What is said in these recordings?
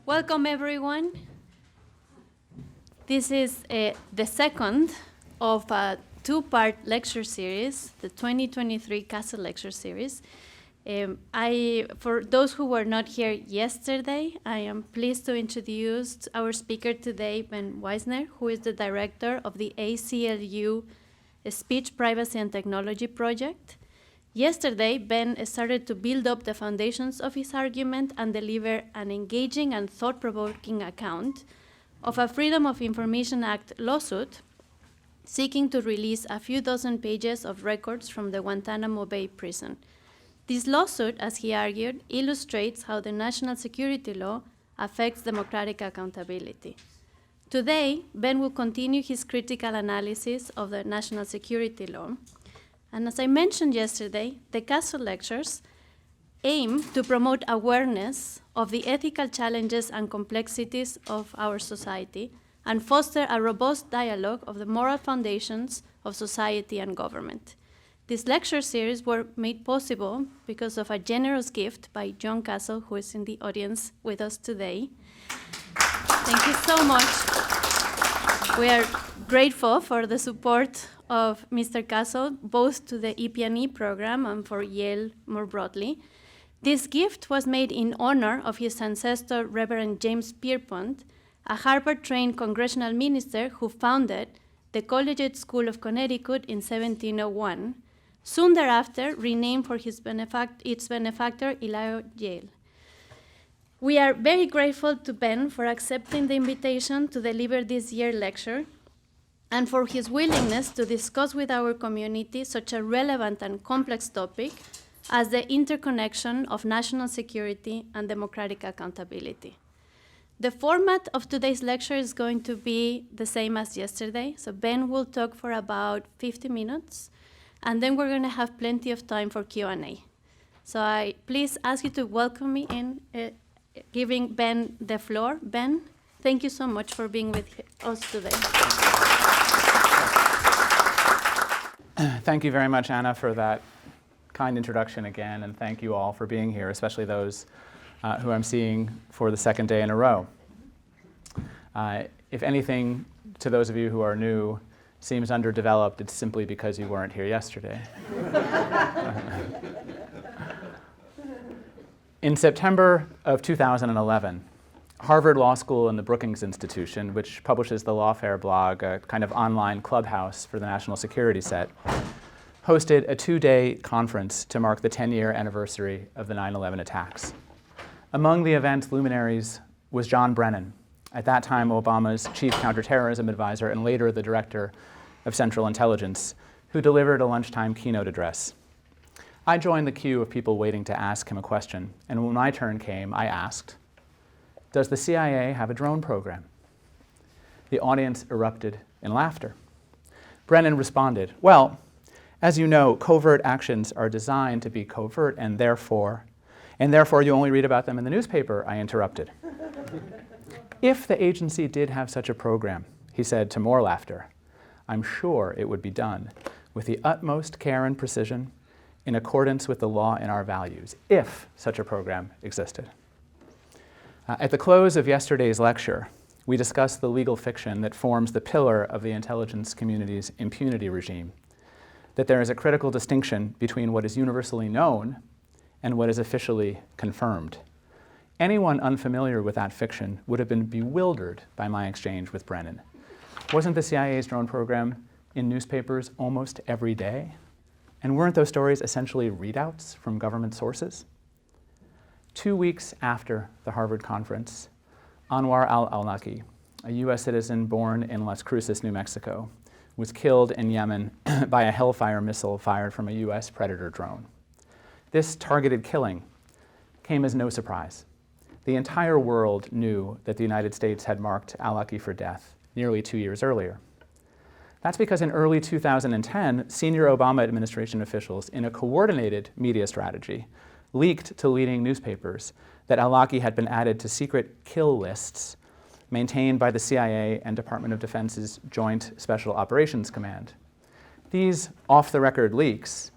Welcome, everyone. This is the second of a two-part lecture series, the 2023 Castle Lecture Series. For those who were not here yesterday, I am pleased to introduce our speaker today, Ben Weisner, who is the director of the ACLU Speech, Privacy, and Technology Project. Yesterday, Ben started to build up the foundations of his argument and deliver an engaging and thought-provoking account of a Freedom of Information Act lawsuit seeking to release a few dozen pages of records from the Guantanamo Bay prison. This lawsuit, as he argued, illustrates how the national security law affects democratic accountability. Today, Ben will continue his critical analysis of the national security law. And as I mentioned yesterday, the Castle Lectures aim to promote awareness of the ethical challenges and complexities of our society and foster a robust dialogue of the moral foundations of society and government. This lecture series were made possible because of a generous gift by John Castle, who is in the audience with us today. Thank you so much. We are grateful for the support of Mr. Castle, both to the EP&E program and for Yale more broadly. This gift was made in honor of his ancestor, Reverend James Pierpont, a Harvard-trained congressional minister who founded the Collegiate School of Connecticut in 1701, soon thereafter renamed for its benefactor, Eli Yale. We are very grateful to Ben for accepting the invitation to deliver this year's lecture and for his willingness to discuss with our community such a relevant and complex topic as the interconnection of national security and democratic accountability. The format of today's lecture is going to be the same as yesterday. So Ben will talk for about 50 minutes, and then we're going to have plenty of time for Q&A. So I please ask you to welcome me in giving Ben the floor. Ben, thank you so much for being with us today. Thank you very much, Anna, for that kind introduction again, and thank you all for being here, especially those who I'm seeing for the second day in a row. If anything, to those of you who are new, seems underdeveloped, it's simply because you weren't here yesterday. In September of 2011, Harvard Law School and the Brookings Institution, which publishes the Lawfare blog, a kind of online clubhouse for the national security set, hosted a 2-day conference to mark the 10-year anniversary of the 9/11 attacks. Among the event's luminaries was John Brennan, at that time Obama's chief counterterrorism advisor and later the director of Central Intelligence, who delivered a lunchtime keynote address. I joined the queue of people waiting to ask him a question, and when my turn came, I asked, "Does the CIA have a drone program?" The audience erupted in laughter. Brennan responded, "Well, as you know, covert actions are designed to be covert, and therefore you only read about them in the newspaper," I interrupted. "If the agency did have such a program," he said to more laughter, "I'm sure it would be done with the utmost care and precision in accordance with the law and our values, if such a program existed." At the close of yesterday's lecture, we discussed the legal fiction that forms the pillar of the intelligence community's impunity regime, that there is a critical distinction between what is universally known and what is officially confirmed. Anyone unfamiliar with that fiction would have been bewildered by my exchange with Brennan. Wasn't the CIA's drone program in newspapers almost every day? And weren't those stories essentially readouts from government sources? 2 weeks after the Harvard conference, Anwar al-Awlaki, a US citizen born in Las Cruces, New Mexico, was killed in Yemen by a Hellfire missile fired from a US Predator drone. This targeted killing came as no surprise. The entire world knew that the United States had marked al-Awlaki for death nearly 2 years earlier. That's because in early 2010, senior Obama administration officials, in a coordinated media strategy, leaked to leading newspapers that al-Awlaki had been added to secret kill lists maintained by the CIA and Department of Defense's Joint Special Operations Command. These off-the-record leaks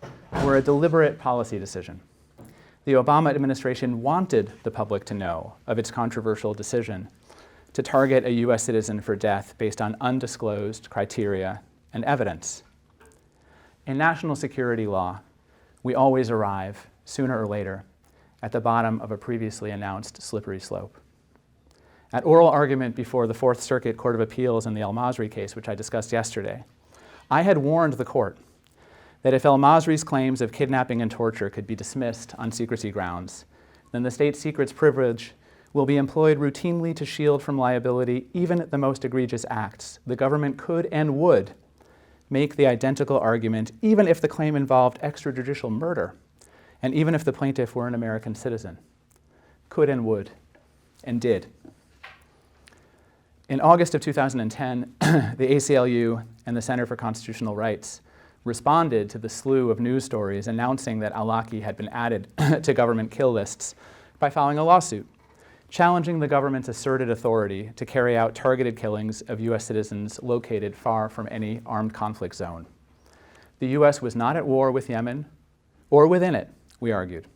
were a deliberate policy decision. the Obama administration wanted the public to know of its controversial decision to target a US citizen for death based on undisclosed criteria and evidence. In national security law, we always arrive, sooner or later, at the bottom of a previously announced slippery slope. At oral argument before the Fourth Circuit Court of Appeals in the El-Masri case, which I discussed yesterday, I had warned the court that if El-Masri's claims of kidnapping and torture could be dismissed on secrecy grounds, then the state secrets privilege will be employed routinely to shield from liability even the most egregious acts. The government could and would make the identical argument even if the claim involved extrajudicial murder, and even if the plaintiff were an American citizen. Could and would, and did. In August of 2010, the ACLU and the Center for Constitutional Rights responded to the slew of news stories announcing that al-Awlaki had been added to government kill lists by filing a lawsuit, challenging the government's asserted authority to carry out targeted killings of US citizens located far from any armed conflict zone. The US was not at war with Yemen, or within it, we argued.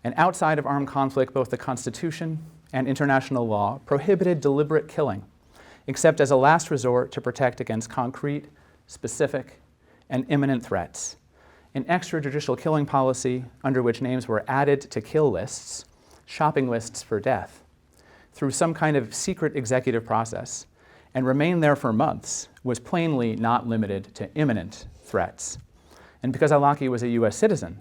And outside of armed conflict, both the Constitution and international law prohibited deliberate killing, except as a last resort to protect against concrete, specific, and imminent threats. An extrajudicial killing policy under which names were added to kill lists, shopping lists for death, through some kind of secret executive process, and remained there for months, was plainly not limited to imminent threats. And because al-Awlaki was a US citizen,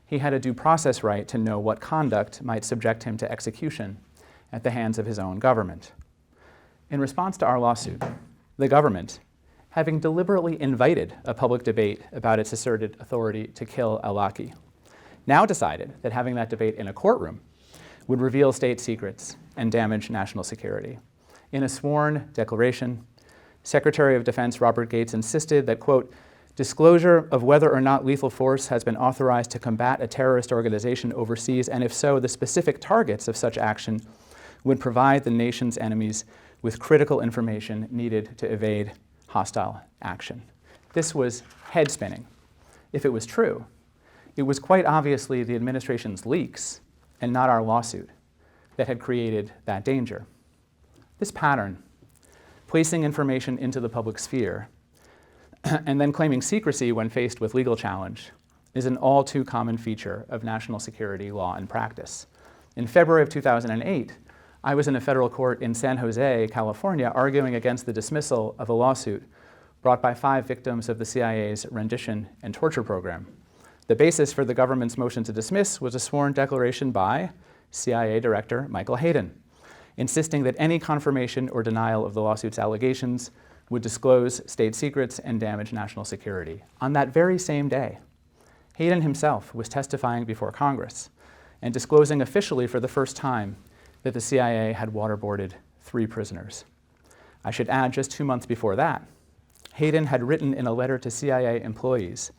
he had a due process right to know what conduct might subject him to execution at the hands of his own government. In response to our lawsuit, the government, having deliberately invited a public debate about its asserted authority to kill al-Awlaki, now decided that having that debate in a courtroom would reveal state secrets and damage national security. In a sworn declaration, Secretary of Defense Robert Gates insisted that, quote, disclosure of whether or not lethal force has been authorized to combat a terrorist organization overseas, and if so, the specific targets of such action would provide the nation's enemies with critical information needed to evade hostile action. This was head-spinning. If it was true, it was quite obviously the administration's leaks and not our lawsuit that had created that danger. This pattern, placing information into the public sphere and then claiming secrecy when faced with legal challenge, is an all too common feature of national security law and practice. In February of 2008, I was in a federal court in San Jose, California, arguing against the dismissal of a lawsuit brought by 5 victims of the CIA's rendition and torture program. The basis for the government's motion to dismiss was a sworn declaration by CIA Director Michael Hayden, insisting that any confirmation or denial of the lawsuit's allegations would disclose state secrets and damage national security. On that very same day, Hayden himself was testifying before Congress and disclosing officially for the first time that the CIA had waterboarded 3 prisoners. I should add, just 2 months before that, Hayden had written in a letter to CIA employees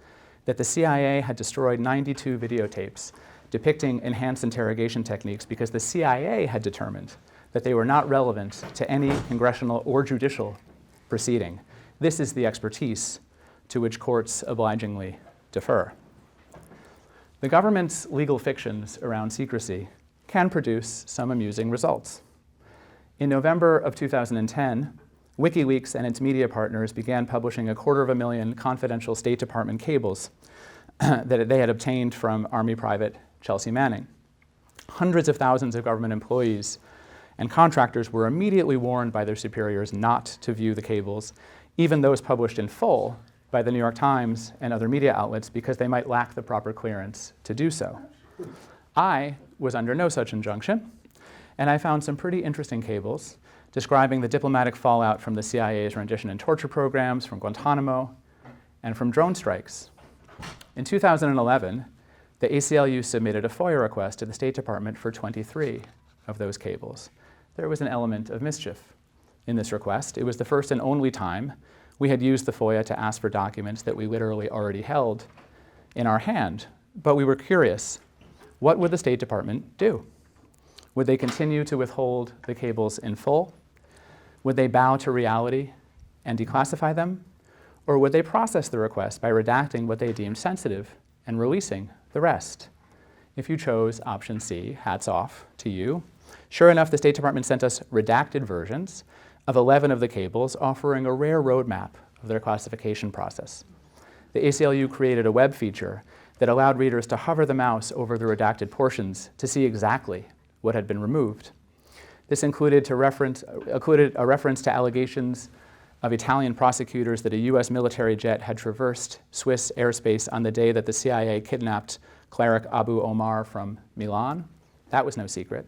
that the CIA had destroyed 92 videotapes depicting enhanced interrogation techniques because the CIA had determined that they were not relevant to any congressional or judicial proceeding. This is the expertise to which courts obligingly defer. The government's legal fictions around secrecy can produce some amusing results. In November of 2010, Wikileaks and its media partners began publishing 250,000 confidential State Department cables that they had obtained from Army Private Chelsea Manning. Hundreds of thousands of government employees and contractors were immediately warned by their superiors not to view the cables, even those published in full by the New York Times and other media outlets, because they might lack the proper clearance to do so. I was under no such injunction, and I found some pretty interesting cables describing the diplomatic fallout from the CIA's rendition and torture programs, from Guantanamo, and from drone strikes. In 2011, the ACLU submitted a FOIA request to the State Department for 23 of those cables. There was an element of mischief in this request. It was the first and only time we had used the FOIA to ask for documents that we literally already held in our hand. But we were curious, what would the State Department do? Would they continue to withhold the cables in full? Would they bow to reality and declassify them? Or would they process the request by redacting what they deemed sensitive and releasing the rest? If you chose option C, hats off to you. Sure enough, the State Department sent us redacted versions of 11 of the cables, offering a rare roadmap of their classification process. The ACLU created a web feature that allowed readers to hover the mouse over the redacted portions to see exactly what had been removed. This included a reference to allegations of Italian prosecutors that a US military jet had traversed Swiss airspace on the day that the CIA kidnapped cleric Abu Omar from Milan. That was no secret.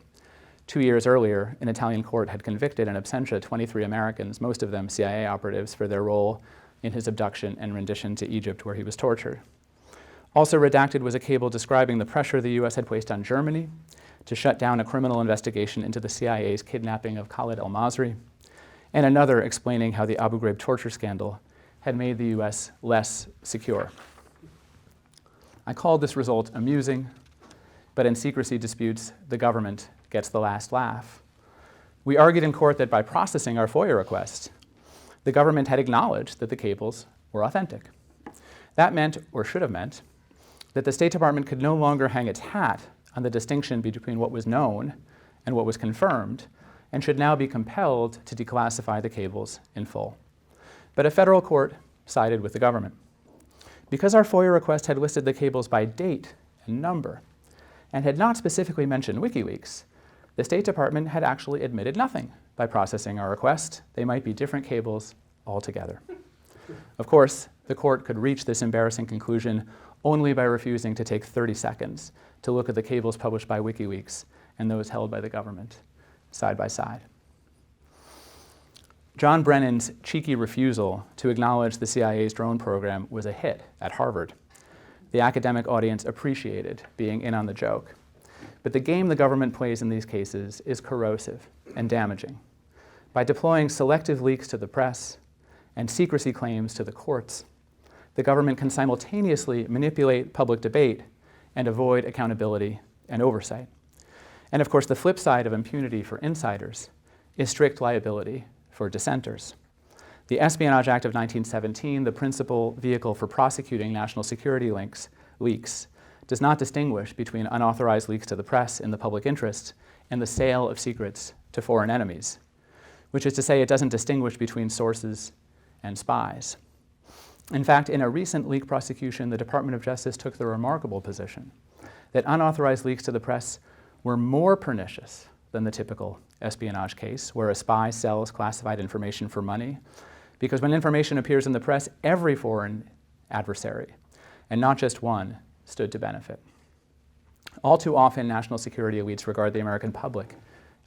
2 years earlier, an Italian court had convicted in absentia 23 Americans, most of them CIA operatives, for their role in his abduction and rendition to Egypt, where he was tortured. Also redacted was a cable describing the pressure the US had placed on Germany to shut down a criminal investigation into the CIA's kidnapping of Khalid al-Masri, and another explaining how the Abu Ghraib torture scandal had made the US less secure. I called this result amusing, but in secrecy disputes, the government gets the last laugh. We argued in court that by processing our FOIA request, the government had acknowledged that the cables were authentic. That meant, or should have meant, that the State Department could no longer hang its hat on the distinction between what was known and what was confirmed, and should now be compelled to declassify the cables in full. But a federal court sided with the government. Because our FOIA request had listed the cables by date and number, and had not specifically mentioned Wikileaks, the State Department had actually admitted nothing by processing our request. They might be different cables altogether. Of course, the court could reach this embarrassing conclusion only by refusing to take 30 seconds to look at the cables published by Wikileaks and those held by the government, side by side. John Brennan's cheeky refusal to acknowledge the CIA's drone program was a hit at Harvard. The academic audience appreciated being in on the joke. But the game the government plays in these cases is corrosive and damaging. By deploying selective leaks to the press and secrecy claims to the courts, the government can simultaneously manipulate public debate and avoid accountability and oversight. And of course, the flip side of impunity for insiders is strict liability for dissenters. The Espionage Act of 1917, the principal vehicle for prosecuting national security leaks, does not distinguish between unauthorized leaks to the press in the public interest and the sale of secrets to foreign enemies, which is to say it doesn't distinguish between sources and spies. In fact, in a recent leak prosecution, the Department of Justice took the remarkable position that unauthorized leaks to the press were more pernicious than the typical espionage case, where a spy sells classified information for money, because when information appears in the press, every foreign adversary, and not just one, stood to benefit. All too often, national security elites regard the American public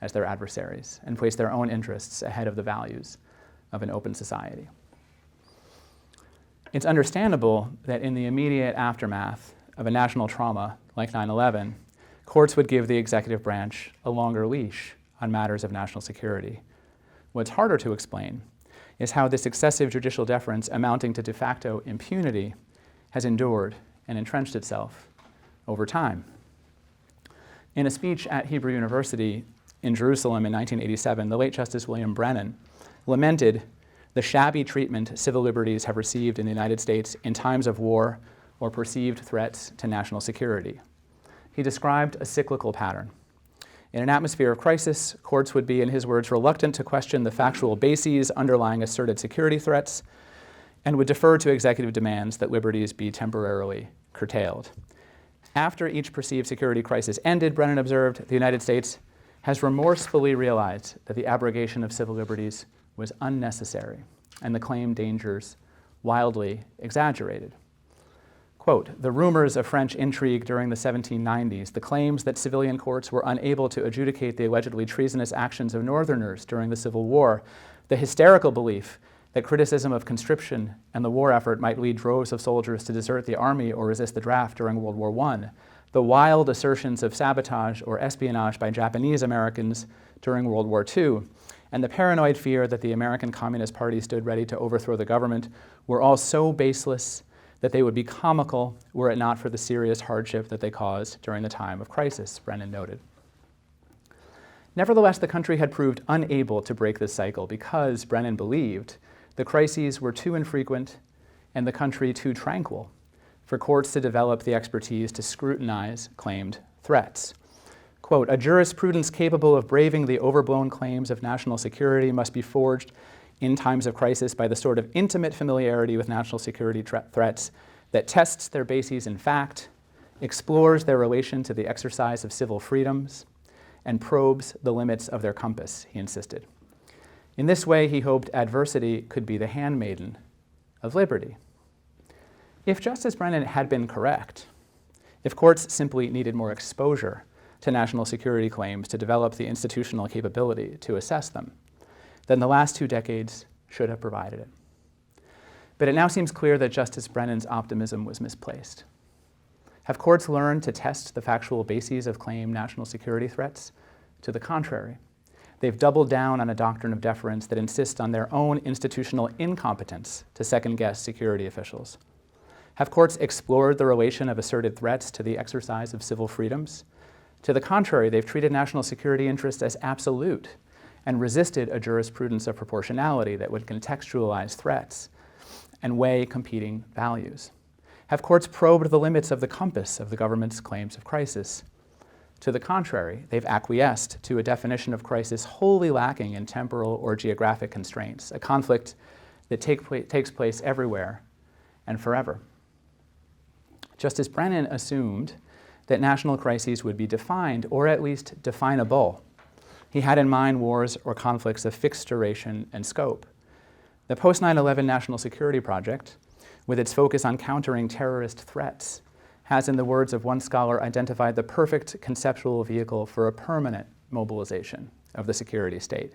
as their adversaries and place their own interests ahead of the values of an open society. It's understandable that in the immediate aftermath of a national trauma like 9/11, courts would give the executive branch a longer leash on matters of national security. What's harder to explain is how this excessive judicial deference amounting to de facto impunity has endured and entrenched itself over time. In a speech at Hebrew University in Jerusalem in 1987, the late Justice William Brennan lamented the shabby treatment civil liberties have received in the United States in times of war or perceived threats to national security. He described a cyclical pattern. In an atmosphere of crisis, courts would be, in his words, reluctant to question the factual bases underlying asserted security threats and would defer to executive demands that liberties be temporarily curtailed. After each perceived security crisis ended, Brennan observed, the United States has remorsefully realized that the abrogation of civil liberties was unnecessary and the claimed dangers wildly exaggerated. Quote, the rumors of French intrigue during the 1790s, the claims that civilian courts were unable to adjudicate the allegedly treasonous actions of Northerners during the Civil War, the hysterical belief that criticism of conscription and the war effort might lead droves of soldiers to desert the army or resist the draft during World War I, the wild assertions of sabotage or espionage by Japanese Americans during World War II, and the paranoid fear that the American Communist Party stood ready to overthrow the government were all so baseless that they would be comical were it not for the serious hardship that they caused during the time of crisis, Brennan noted. Nevertheless, the country had proved unable to break this cycle because, Brennan believed, the crises were too infrequent and the country too tranquil for courts to develop the expertise to scrutinize claimed threats. Quote, "A jurisprudence capable of braving the overblown claims of national security must be forged in times of crisis by the sort of intimate familiarity with national security threats that tests their bases in fact, explores their relation to the exercise of civil freedoms, and probes the limits of their compass," he insisted. In this way, he hoped adversity could be the handmaiden of liberty. If Justice Brennan had been correct, if courts simply needed more exposure to national security claims to develop the institutional capability to assess them, then the last 2 decades should have provided it. But it now seems clear that Justice Brennan's optimism was misplaced. Have courts learned to test the factual bases of claimed national security threats? To the contrary, they've doubled down on a doctrine of deference that insists on their own institutional incompetence to second-guess security officials. Have courts explored the relation of asserted threats to the exercise of civil freedoms? To the contrary, they've treated national security interests as absolute and resisted a jurisprudence of proportionality that would contextualize threats and weigh competing values. Have courts probed the limits of the compass of the government's claims of crisis? To the contrary, they've acquiesced to a definition of crisis wholly lacking in temporal or geographic constraints, a conflict that takes place everywhere and forever. Justice Brennan assumed that national crises would be defined, or at least definable. He had in mind wars or conflicts of fixed duration and scope. The post-9/11 National Security Project, with its focus on countering terrorist threats, has, in the words of one scholar, identified the perfect conceptual vehicle for a permanent mobilization of the security state.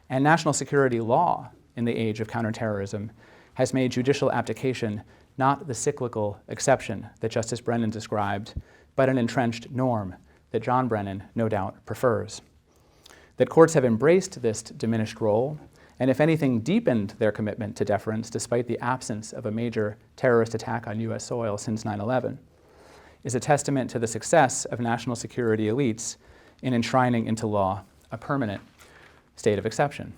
And national security law, in the age of counterterrorism, has made judicial abdication not the cyclical exception that Justice Brennan described, but an entrenched norm that John Brennan no doubt prefers. That courts have embraced this diminished role, and if anything, deepened their commitment to deference despite the absence of a major terrorist attack on US soil since 9/11, is a testament to the success of national security elites in enshrining into law a permanent state of exception.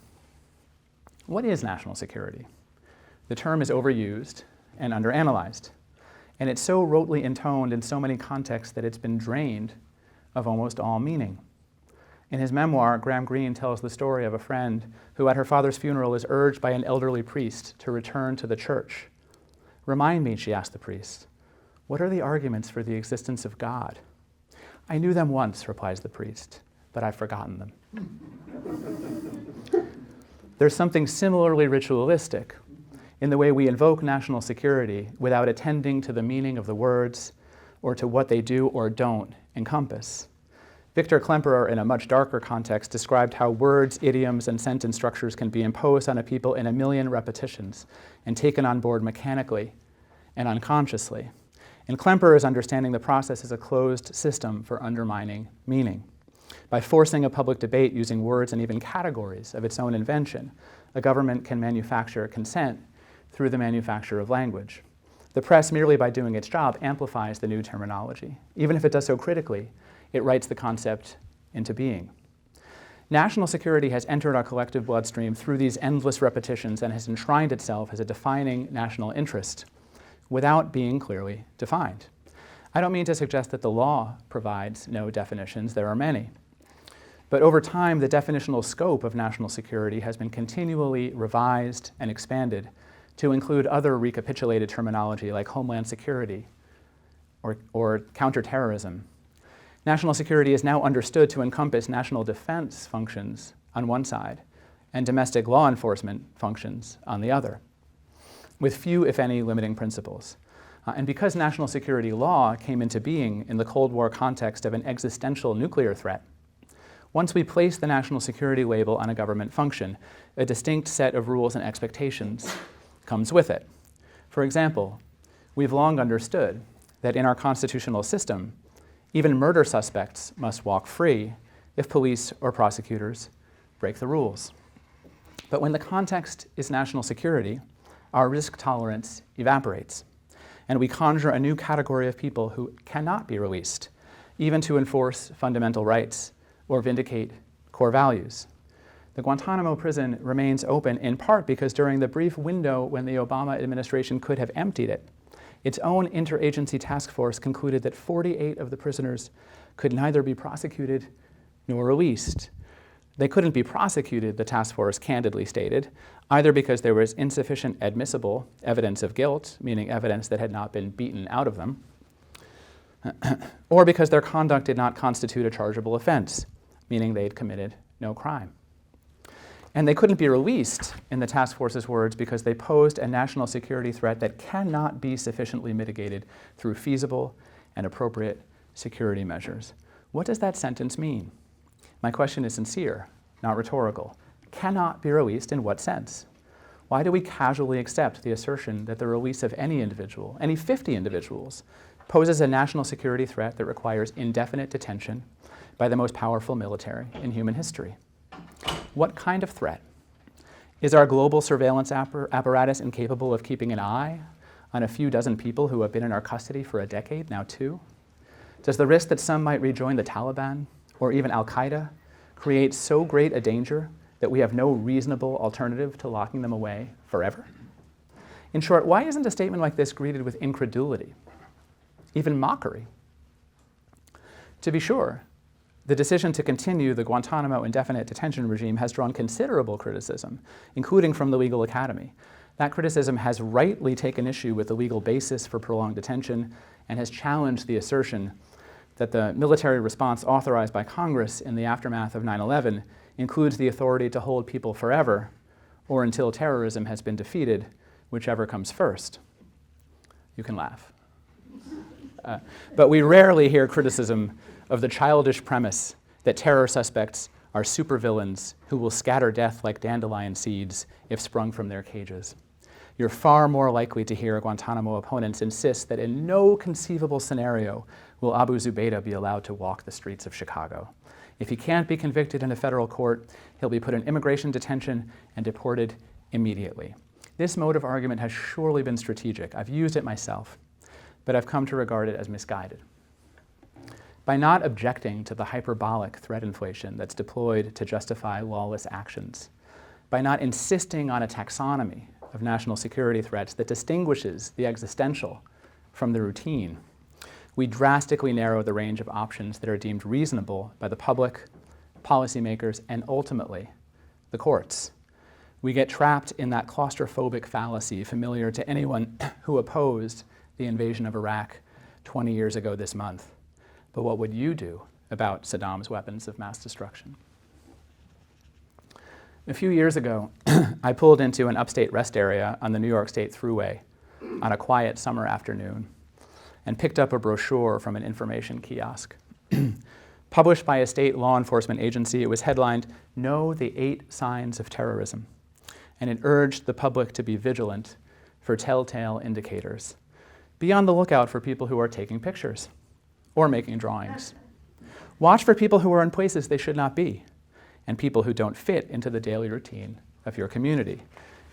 What is national security? The term is overused and underanalyzed, and it's so rotely intoned in so many contexts that it's been drained of almost all meaning. In his memoir, Graham Greene tells the story of a friend who at her father's funeral is urged by an elderly priest to return to the church. "Remind me," she asked the priest, "what are the arguments for the existence of God?" "I knew them once," replies the priest, "but I've forgotten them." There's something similarly ritualistic in the way we invoke national security without attending to the meaning of the words or to what they do or don't encompass. Victor Klemperer, in a much darker context, described how words, idioms, and sentence structures can be imposed on a people in a million repetitions and taken on board mechanically and unconsciously. And Klemperer is understanding the process as a closed system for undermining meaning. By forcing a public debate using words and even categories of its own invention, a government can manufacture consent through the manufacture of language. The press, merely by doing its job, amplifies the new terminology. Even if it does so critically, it writes the concept into being. National security has entered our collective bloodstream through these endless repetitions and has enshrined itself as a defining national interest without being clearly defined. I don't mean to suggest that the law provides no definitions, there are many. But over time, the definitional scope of national security has been continually revised and expanded to include other recapitulated terminology like homeland security or counterterrorism. National security is now understood to encompass national defense functions on one side and domestic law enforcement functions on the other, with few, if any, limiting principles. And because national security law came into being in the Cold War context of an existential nuclear threat, once we place the national security label on a government function, a distinct set of rules and expectations comes with it. For example, we've long understood that in our constitutional system, even murder suspects must walk free if police or prosecutors break the rules. But when the context is national security, our risk tolerance evaporates, and we conjure a new category of people who cannot be released, even to enforce fundamental rights or vindicate core values. The Guantanamo prison remains open in part because during the brief window when the Obama administration could have emptied it, its own interagency task force concluded that 48 of the prisoners could neither be prosecuted nor released. They couldn't be prosecuted, the task force candidly stated, either because there was insufficient admissible evidence of guilt, meaning evidence that had not been beaten out of them, or because their conduct did not constitute a chargeable offense, meaning they had committed no crime. And they couldn't be released, in the task force's words, because they posed a national security threat that cannot be sufficiently mitigated through feasible and appropriate security measures. What does that sentence mean? My question is sincere, not rhetorical. Cannot be released in what sense? Why do we casually accept the assertion that the release of any individual, any 50 individuals, poses a national security threat that requires indefinite detention by the most powerful military in human history? What kind of threat? Is our global surveillance apparatus incapable of keeping an eye on a few dozen people who have been in our custody for a decade, now 2? Does the risk that some might rejoin the Taliban or even Al-Qaeda create so great a danger that we have no reasonable alternative to locking them away forever? In short, why isn't a statement like this greeted with incredulity, even mockery? To be sure, the decision to continue the Guantanamo indefinite detention regime has drawn considerable criticism, including from the legal academy. That criticism has rightly taken issue with the legal basis for prolonged detention and has challenged the assertion that the military response authorized by Congress in the aftermath of 9/11 includes the authority to hold people forever or until terrorism has been defeated, whichever comes first. You can laugh. But we rarely hear criticism of the childish premise that terror suspects are supervillains who will scatter death like dandelion seeds if sprung from their cages. You're far more likely to hear Guantanamo opponents insist that in no conceivable scenario will Abu Zubaydah be allowed to walk the streets of Chicago. If he can't be convicted in a federal court, he'll be put in immigration detention and deported immediately. This mode of argument has surely been strategic. I've used it myself, but I've come to regard it as misguided. By not objecting to the hyperbolic threat inflation that's deployed to justify lawless actions, by not insisting on a taxonomy of national security threats that distinguishes the existential from the routine, we drastically narrow the range of options that are deemed reasonable by the public, policymakers, and ultimately the courts. We get trapped in that claustrophobic fallacy familiar to anyone who opposed the invasion of Iraq 20 years ago this month. But what would you do about Saddam's weapons of mass destruction? A few years ago, I pulled into an upstate rest area on the New York State Thruway on a quiet summer afternoon and picked up a brochure from an information kiosk. Published by a state law enforcement agency, it was headlined, "Know the 8 Signs of Terrorism," and it urged the public to be vigilant for telltale indicators. Be on the lookout for people who are taking pictures or making drawings. Watch for people who are in places they should not be and people who don't fit into the daily routine of your community.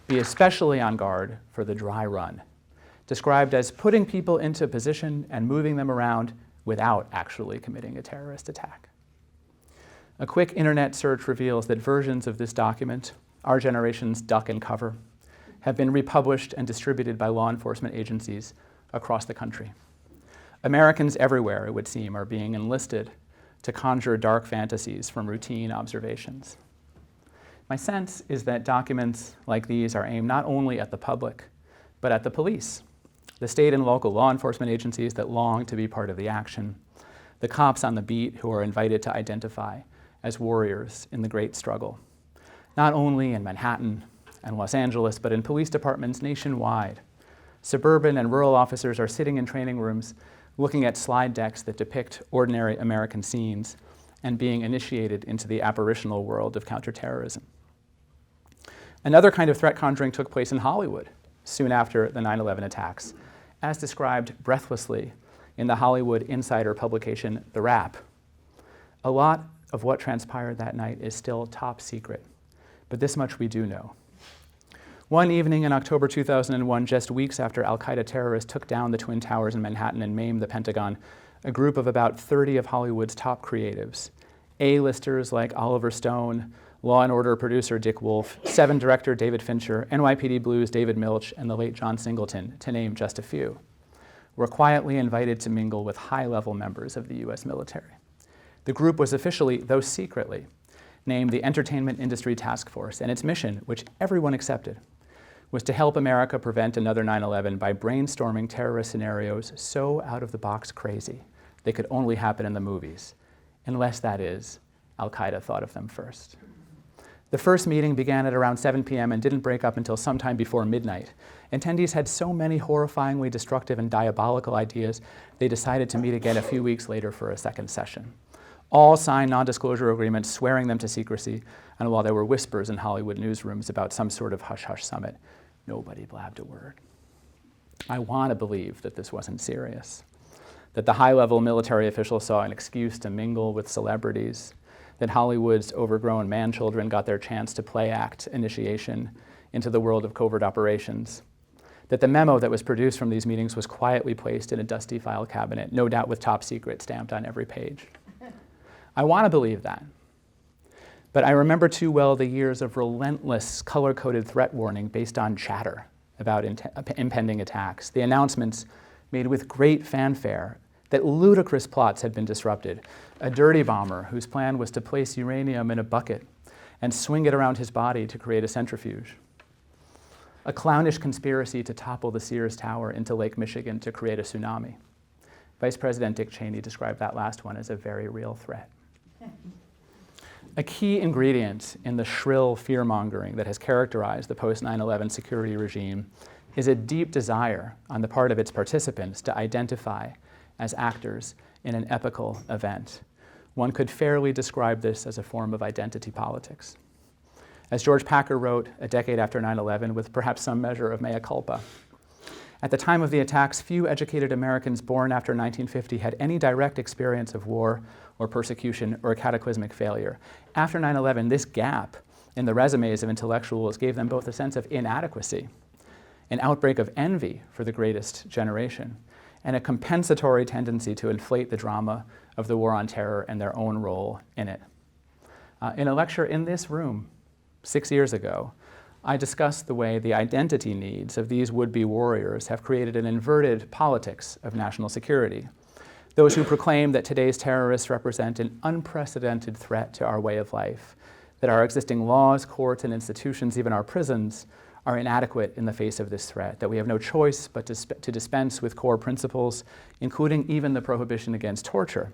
Be especially on guard for the dry run, described as putting people into position and moving them around without actually committing a terrorist attack. A quick internet search reveals that versions of this document, our generation's duck and cover, have been republished and distributed by law enforcement agencies across the country. Americans everywhere, it would seem, are being enlisted to conjure dark fantasies from routine observations. My sense is that documents like these are aimed not only at the public, but at the police, the state and local law enforcement agencies that long to be part of the action, the cops on the beat who are invited to identify as warriors in the great struggle, not only in Manhattan and Los Angeles, but in police departments nationwide. Suburban and rural officers are sitting in training rooms looking at slide decks that depict ordinary American scenes and being initiated into the apparitional world of counterterrorism. Another kind of threat conjuring took place in Hollywood soon after the 9/11 attacks, as described breathlessly in the Hollywood Insider publication, The Wrap. A lot of what transpired that night is still top secret, but this much we do know. One evening in October 2001, just weeks after al-Qaeda terrorists took down the Twin Towers in Manhattan and maimed the Pentagon, a group of about 30 of Hollywood's top creatives, A-listers like Oliver Stone, Law and Order producer Dick Wolf, Seven director David Fincher, NYPD Blues David Milch, and the late John Singleton, to name just a few, were quietly invited to mingle with high-level members of the US military. The group was officially, though secretly, named the Entertainment Industry Task Force, and its mission, which everyone accepted, was to help America prevent another 9/11 by brainstorming terrorist scenarios so out-of-the-box crazy they could only happen in the movies, unless, that is, Al-Qaeda thought of them first. The first meeting began at around 7 p.m. and didn't break up until sometime before midnight. Attendees had so many horrifyingly destructive and diabolical ideas, they decided to meet again a few weeks later for a second session. All signed non-disclosure agreements swearing them to secrecy, and while there were whispers in Hollywood newsrooms about some sort of hush-hush summit, nobody blabbed a word. I want to believe that this wasn't serious, that the high-level military officials saw an excuse to mingle with celebrities, that Hollywood's overgrown man-children got their chance to play act initiation into the world of covert operations, that the memo that was produced from these meetings was quietly placed in a dusty file cabinet, no doubt with top secret stamped on every page. I want to believe that. But I remember too well the years of relentless color-coded threat warning based on chatter about impending attacks, the announcements made with great fanfare that ludicrous plots had been disrupted, a dirty bomber whose plan was to place uranium in a bucket and swing it around his body to create a centrifuge, a clownish conspiracy to topple the Sears Tower into Lake Michigan to create a tsunami. Vice President Dick Cheney described that last one as a very real threat. A key ingredient in the shrill fear-mongering that has characterized the post-9/11 security regime is a deep desire on the part of its participants to identify as actors in an epical event. One could fairly describe this as a form of identity politics. As George Packer wrote a decade after 9/11 with perhaps some measure of mea culpa, at the time of the attacks, few educated Americans born after 1950 had any direct experience of war or persecution or cataclysmic failure. After 9/11, this gap in the resumes of intellectuals gave them both a sense of inadequacy, an outbreak of envy for the greatest generation, and a compensatory tendency to inflate the drama of the war on terror and their own role in it. In a lecture in this room 6 years ago, I discussed the way the identity needs of these would-be warriors have created an inverted politics of national security. Those who proclaim that today's terrorists represent an unprecedented threat to our way of life, that our existing laws, courts, and institutions, even our prisons, are inadequate in the face of this threat, that we have no choice but to dispense with core principles, including even the prohibition against torture,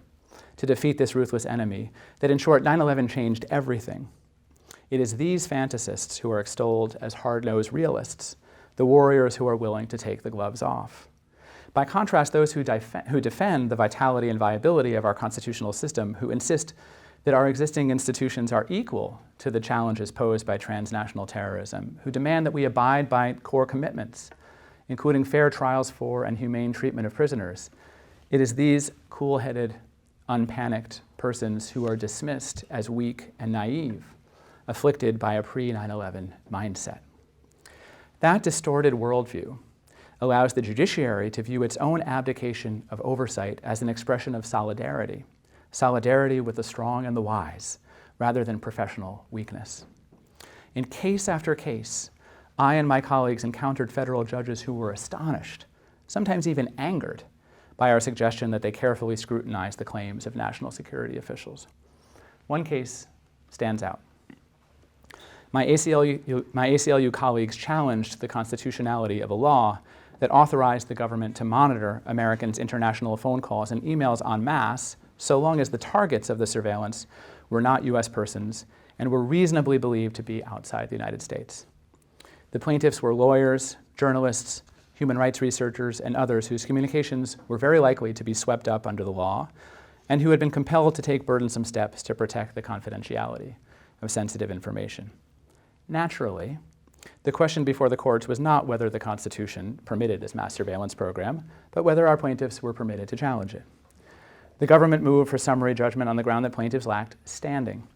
to defeat this ruthless enemy, that in short, 9/11 changed everything. It is these fantasists who are extolled as hard-nosed realists, the warriors who are willing to take the gloves off. By contrast, those who defend the vitality and viability of our constitutional system, who insist that our existing institutions are equal to the challenges posed by transnational terrorism, who demand that we abide by core commitments, including fair trials for and humane treatment of prisoners, it is these cool-headed, unpanicked persons who are dismissed as weak and naive, afflicted by a pre-9/11 mindset. That distorted worldview allows the judiciary to view its own abdication of oversight as an expression of solidarity with the strong and the wise, rather than professional weakness. In case after case, I and my colleagues encountered federal judges who were astonished, sometimes even angered, by our suggestion that they carefully scrutinize the claims of national security officials. One case stands out. My ACLU colleagues challenged the constitutionality of a law that authorized the government to monitor Americans' international phone calls and emails en masse, so long as the targets of the surveillance were not US persons and were reasonably believed to be outside the United States. The plaintiffs were lawyers, journalists, human rights researchers, and others whose communications were very likely to be swept up under the law and who had been compelled to take burdensome steps to protect the confidentiality of sensitive information. Naturally, the question before the courts was not whether the Constitution permitted this mass surveillance program, but whether our plaintiffs were permitted to challenge it. The government moved for summary judgment on the ground that plaintiffs lacked standing,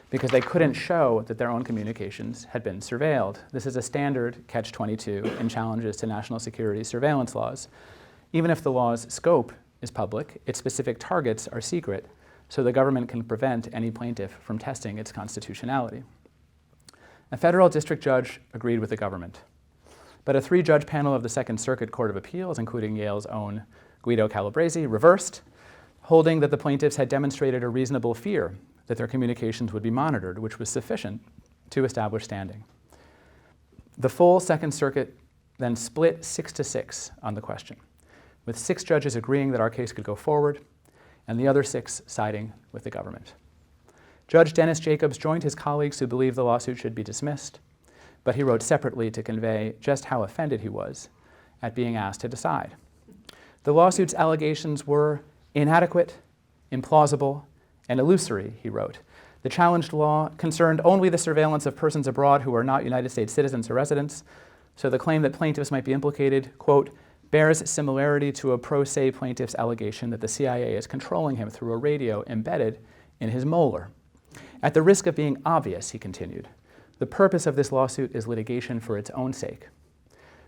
because they couldn't show that their own communications had been surveilled. This is a standard catch-22 in challenges to national security surveillance laws. Even if the law's scope is public, its specific targets are secret, so the government can prevent any plaintiff from testing its constitutionality. A federal district judge agreed with the government, but a 3-judge panel of the Second Circuit Court of Appeals, including Yale's own Guido Calabresi, reversed, holding that the plaintiffs had demonstrated a reasonable fear that their communications would be monitored, which was sufficient to establish standing. The full Second Circuit then split 6-6 on the question, with 6 judges agreeing that our case could go forward and the other 6 siding with the government. Judge Dennis Jacobs joined his colleagues who believed the lawsuit should be dismissed, but he wrote separately to convey just how offended he was at being asked to decide. The lawsuit's allegations were inadequate, implausible, and illusory, he wrote. The challenged law concerned only the surveillance of persons abroad who are not United States citizens or residents, so the claim that plaintiffs might be implicated, quote, bears similarity to a pro se plaintiff's allegation that the CIA is controlling him through a radio embedded in his molar. At the risk of being obvious, he continued, the purpose of this lawsuit is litigation for its own sake.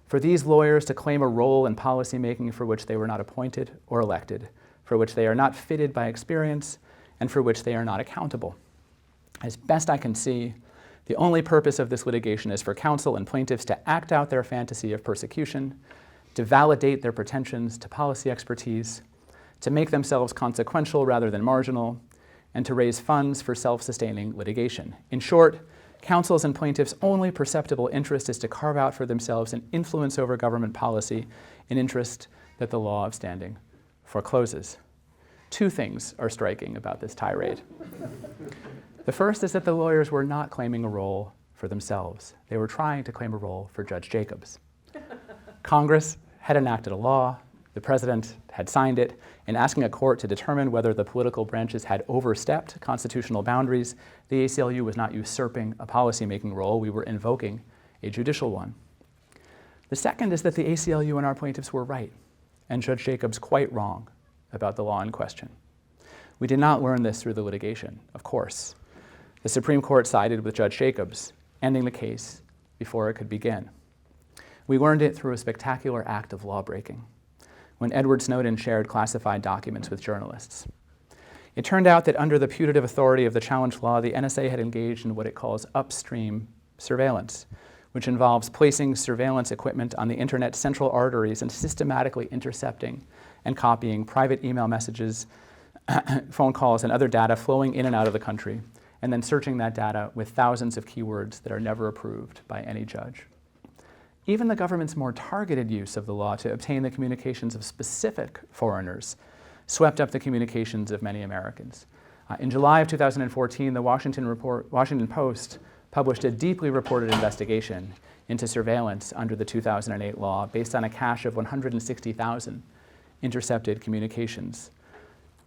For these lawyers to claim a role in policymaking for which they were not appointed or elected, for which they are not fitted by experience, and for which they are not accountable. As best I can see, the only purpose of this litigation is for counsel and plaintiffs to act out their fantasy of persecution, to validate their pretensions to policy expertise, to make themselves consequential rather than marginal, and to raise funds for self-sustaining litigation. In short, counsels and plaintiffs' only perceptible interest is to carve out for themselves an influence over government policy, an interest that the law of standing forecloses. 2 things are striking about this tirade. The first is that the lawyers were not claiming a role for themselves. They were trying to claim a role for Judge Jacobs. Congress had enacted a law, the president had signed it, and asking a court to determine whether the political branches had overstepped constitutional boundaries, the ACLU was not usurping a policymaking role, we were invoking a judicial one. The second is that the ACLU and our plaintiffs were right, and Judge Jacobs quite wrong about the law in question. We did not learn this through the litigation, of course. The Supreme Court sided with Judge Jacobs, ending the case before it could begin. We learned it through a spectacular act of lawbreaking, when Edward Snowden shared classified documents with journalists. It turned out that under the putative authority of the challenged law, the NSA had engaged in what it calls upstream surveillance, which involves placing surveillance equipment on the internet's central arteries and systematically intercepting and copying private email messages, phone calls, and other data flowing in and out of the country, and then searching that data with thousands of keywords that are never approved by any judge. Even the government's more targeted use of the law to obtain the communications of specific foreigners swept up the communications of many Americans. In July of 2014, the Washington Post published a deeply reported investigation into surveillance under the 2008 law based on a cache of 160,000 intercepted communications.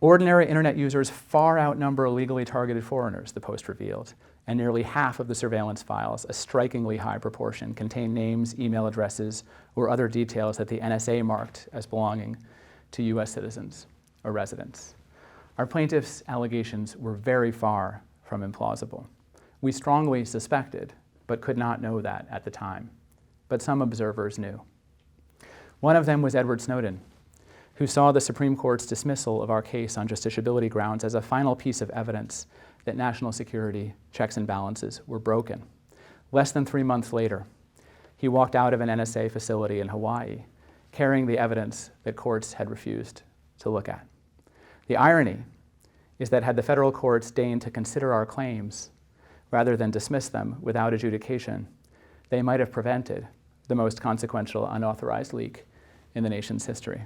Ordinary internet users far outnumber illegally targeted foreigners, the Post revealed, and nearly half of the surveillance files, a strikingly high proportion, contain names, email addresses, or other details that the NSA marked as belonging to US citizens or residents. Our plaintiffs' allegations were very far from implausible. We strongly suspected, but could not know that at the time. But some observers knew. One of them was Edward Snowden, who saw the Supreme Court's dismissal of our case on justiciability grounds as a final piece of evidence that national security checks and balances were broken. Less than 3 months later, he walked out of an NSA facility in Hawaii, carrying the evidence that courts had refused to look at. The irony is that had the federal courts deigned to consider our claims rather than dismiss them without adjudication, they might have prevented the most consequential unauthorized leak in the nation's history.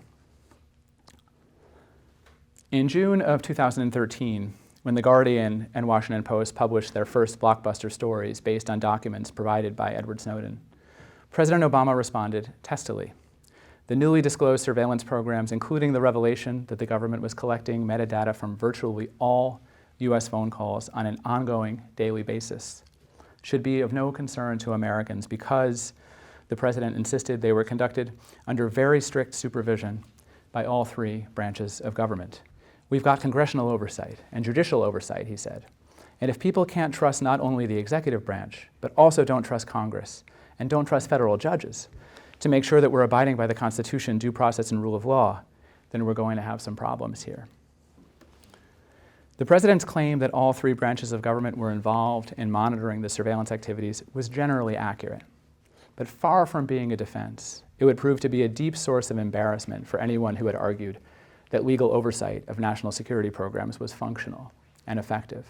In June of 2013, when The Guardian and Washington Post published their first blockbuster stories based on documents provided by Edward Snowden, President Obama responded testily. The newly disclosed surveillance programs, including the revelation that the government was collecting metadata from virtually all US phone calls on an ongoing daily basis, should be of no concern to Americans because the president insisted they were conducted under very strict supervision by all 3 branches of government. We've got congressional oversight and judicial oversight, he said. And if people can't trust not only the executive branch, but also don't trust Congress and don't trust federal judges to make sure that we're abiding by the Constitution, due process, and rule of law, then we're going to have some problems here. The president's claim that all 3 branches of government were involved in monitoring the surveillance activities was generally accurate. but far from being a defense, it would prove to be a deep source of embarrassment for anyone who had argued that legal oversight of national security programs was functional and effective.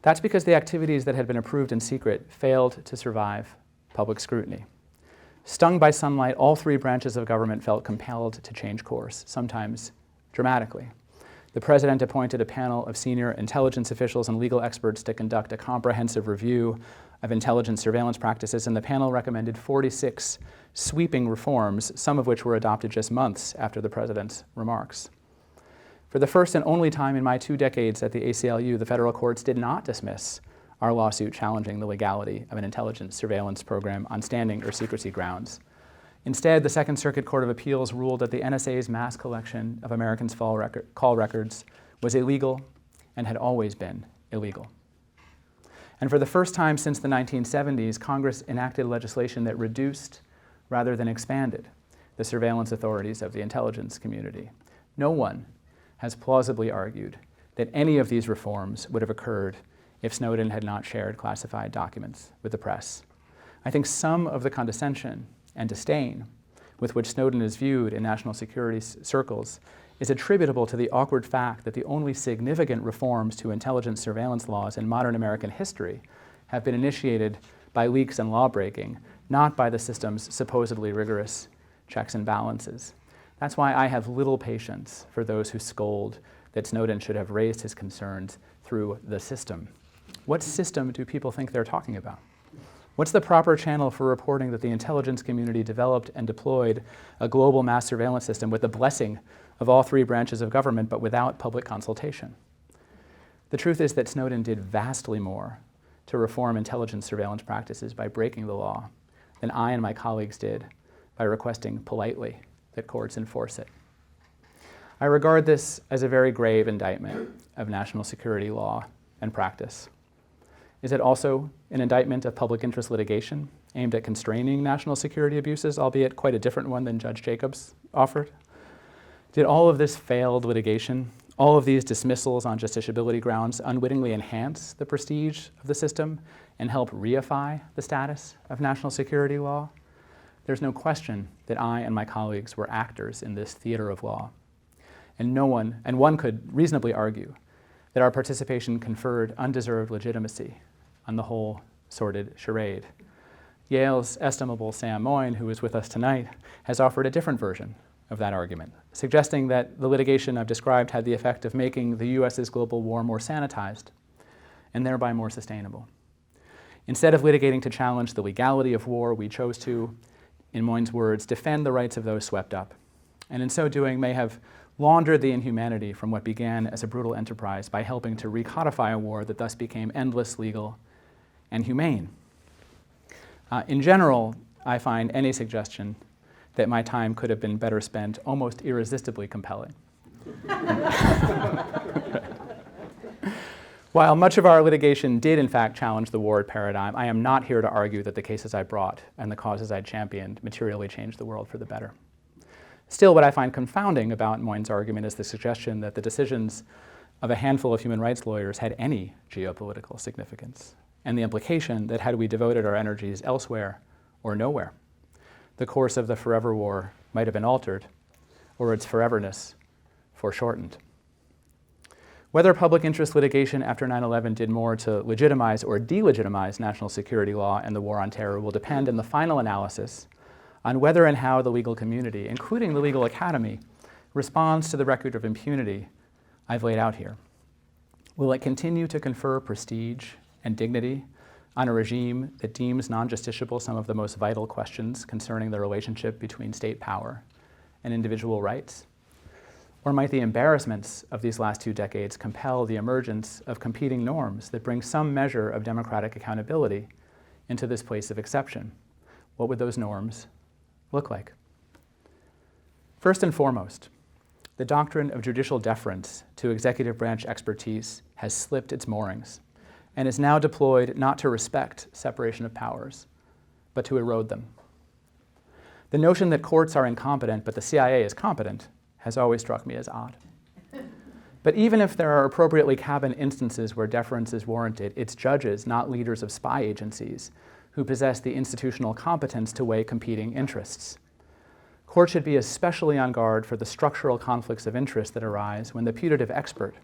That's because the activities that had been approved in secret failed to survive public scrutiny. Stung by sunlight, all three branches of government felt compelled to change course, sometimes dramatically. The president appointed a panel of senior intelligence officials and legal experts to conduct a comprehensive review of intelligence surveillance practices, and the panel recommended 46 sweeping reforms, some of which were adopted just months after the president's remarks. For the first and only time in my 2 decades at the ACLU, the federal courts did not dismiss our lawsuit challenging the legality of an intelligence surveillance program on standing or secrecy grounds. Instead, the Second Circuit Court of Appeals ruled that the NSA's mass collection of Americans' call records was illegal and had always been illegal. And for the first time since the 1970s, Congress enacted legislation that reduced rather than expanded the surveillance authorities of the intelligence community. No one has plausibly argued that any of these reforms would have occurred if Snowden had not shared classified documents with the press. I think some of the condescension and disdain with which Snowden is viewed in national security circles is attributable to the awkward fact that the only significant reforms to intelligence surveillance laws in modern American history have been initiated by leaks and lawbreaking, not by the system's supposedly rigorous checks and balances. That's why I have little patience for those who scold that Snowden should have raised his concerns through the system. What system do people think they're talking about? What's the proper channel for reporting that the intelligence community developed and deployed a global mass surveillance system with the blessing of all three branches of government, but without public consultation? The truth is that Snowden did vastly more to reform intelligence surveillance practices by breaking the law than I and my colleagues did by requesting politely that courts enforce it. I regard this as a very grave indictment of national security law and practice. Is it also an indictment of public interest litigation aimed at constraining national security abuses, albeit quite a different one than Judge Jacobs offered? Did all of this failed litigation, all of these dismissals on justiciability grounds, unwittingly enhance the prestige of the system and help reify the status of national security law? There's no question that I and my colleagues were actors in this theater of law. And one could reasonably argue that our participation conferred undeserved legitimacy on the whole sordid charade. Yale's estimable Sam Moyne, who is with us tonight, has offered a different version of that argument, suggesting that the litigation I've described had the effect of making the US's global war more sanitized and thereby more sustainable. Instead of litigating to challenge the legality of war, we chose to, in Moyne's words, defend the rights of those swept up, and in so doing may have laundered the inhumanity from what began as a brutal enterprise by helping to recodify a war that thus became endless, legal, and humane. In general, I find any suggestion that my time could have been better spent almost irresistibly compelling. While much of our litigation did in fact challenge the Ward paradigm, I am not here to argue that the cases I brought and the causes I championed materially changed the world for the better. Still, what I find confounding about Moyne's argument is the suggestion that the decisions of a handful of human rights lawyers had any geopolitical significance, and the implication that had we devoted our energies elsewhere or nowhere, the course of the forever war might have been altered, or its foreverness foreshortened. Whether public interest litigation after 9/11 did more to legitimize or delegitimize national security law and the war on terror will depend in the final analysis on whether and how the legal community, including the legal academy, responds to the record of impunity I've laid out here. Will it continue to confer prestige and dignity on a regime that deems non-justiciable some of the most vital questions concerning the relationship between state power and individual rights? Or might the embarrassments of these last 2 decades compel the emergence of competing norms that bring some measure of democratic accountability into this place of exception? What would those norms look like? First and foremost, the doctrine of judicial deference to executive branch expertise has slipped its moorings and is now deployed not to respect separation of powers, but to erode them. The notion that courts are incompetent but the CIA is competent has always struck me as odd. But even if there are appropriately cabined instances where deference is warranted, it's judges, not leaders of spy agencies, who possess the institutional competence to weigh competing interests. Courts should be especially on guard for the structural conflicts of interest that arise when the putative expert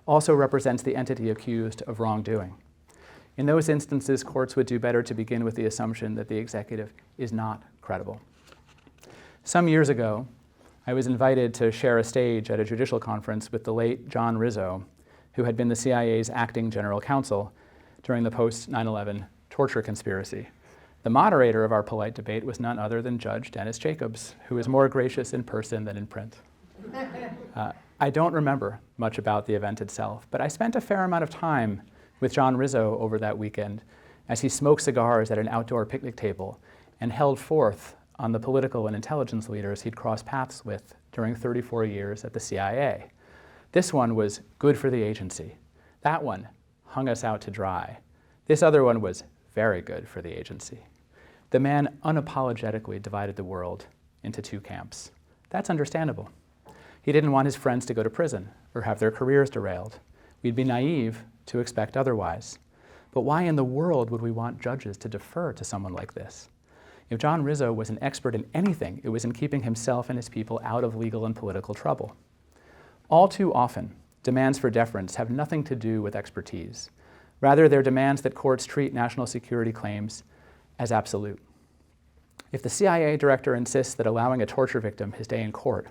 also represents the entity accused of wrongdoing. In those instances, courts would do better to begin with the assumption that the executive is not credible. Some years ago, I was invited to share a stage at a judicial conference with the late John Rizzo, who had been the CIA's acting general counsel during the post-9/11 torture conspiracy. The moderator of our polite debate was none other than Judge Dennis Jacobs, who is more gracious in person than in print. I don't remember much about the event itself, but I spent a fair amount of time with John Rizzo over that weekend as he smoked cigars at an outdoor picnic table and held forth on the political and intelligence leaders he'd crossed paths with during 34 years at the CIA. This one was good for the agency. That one hung us out to dry. This other one was very good for the agency. The man unapologetically divided the world into two camps. That's understandable. He didn't want his friends to go to prison or have their careers derailed. We'd be naive to expect otherwise. But why in the world would we want judges to defer to someone like this? If John Rizzo was an expert in anything, it was in keeping himself and his people out of legal and political trouble. All too often, demands for deference have nothing to do with expertise. Rather, they're demands that courts treat national security claims as absolute. If the CIA director insists that allowing a torture victim his day in court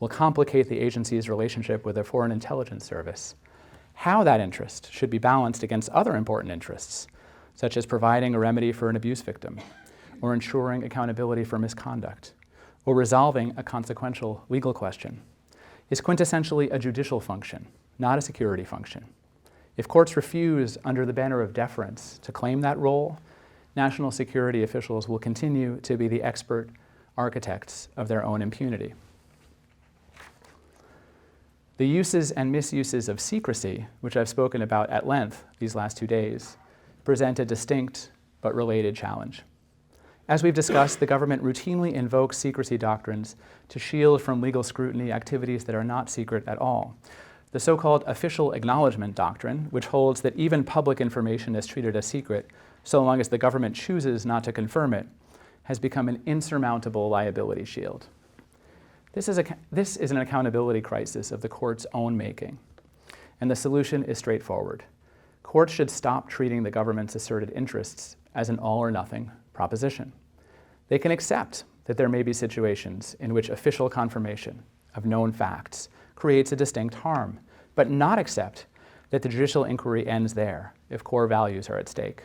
will complicate the agency's relationship with a foreign intelligence service, how that interest should be balanced against other important interests, such as providing a remedy for an abuse victim, or ensuring accountability for misconduct, or resolving a consequential legal question, is quintessentially a judicial function, not a security function. If courts refuse, under the banner of deference, to claim that role, national security officials will continue to be the expert architects of their own impunity. The uses and misuses of secrecy, which I've spoken about at length these last 2 days, present a distinct but related challenge. As we've discussed, the government routinely invokes secrecy doctrines to shield from legal scrutiny activities that are not secret at all. The so-called official acknowledgement doctrine, which holds that even public information is treated as secret so long as the government chooses not to confirm it, has become an insurmountable liability shield. This is an accountability crisis of the court's own making, and the solution is straightforward. Courts should stop treating the government's asserted interests as an all-or-nothing proposition. They can accept that there may be situations in which official confirmation of known facts creates a distinct harm, but not accept that the judicial inquiry ends there if core values are at stake.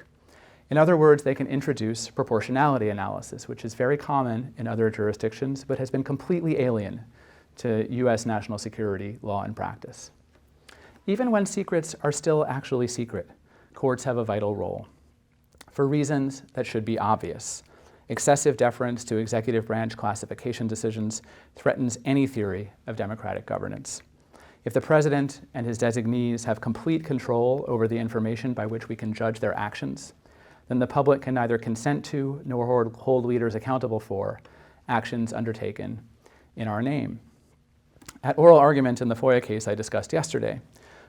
In other words, they can introduce proportionality analysis, which is very common in other jurisdictions, but has been completely alien to US national security law and practice. Even when secrets are still actually secret, courts have a vital role. For reasons that should be obvious, excessive deference to executive branch classification decisions threatens any theory of democratic governance. If the president and his designees have complete control over the information by which we can judge their actions, then the public can neither consent to nor hold leaders accountable for actions undertaken in our name. At oral argument in the FOIA case I discussed yesterday,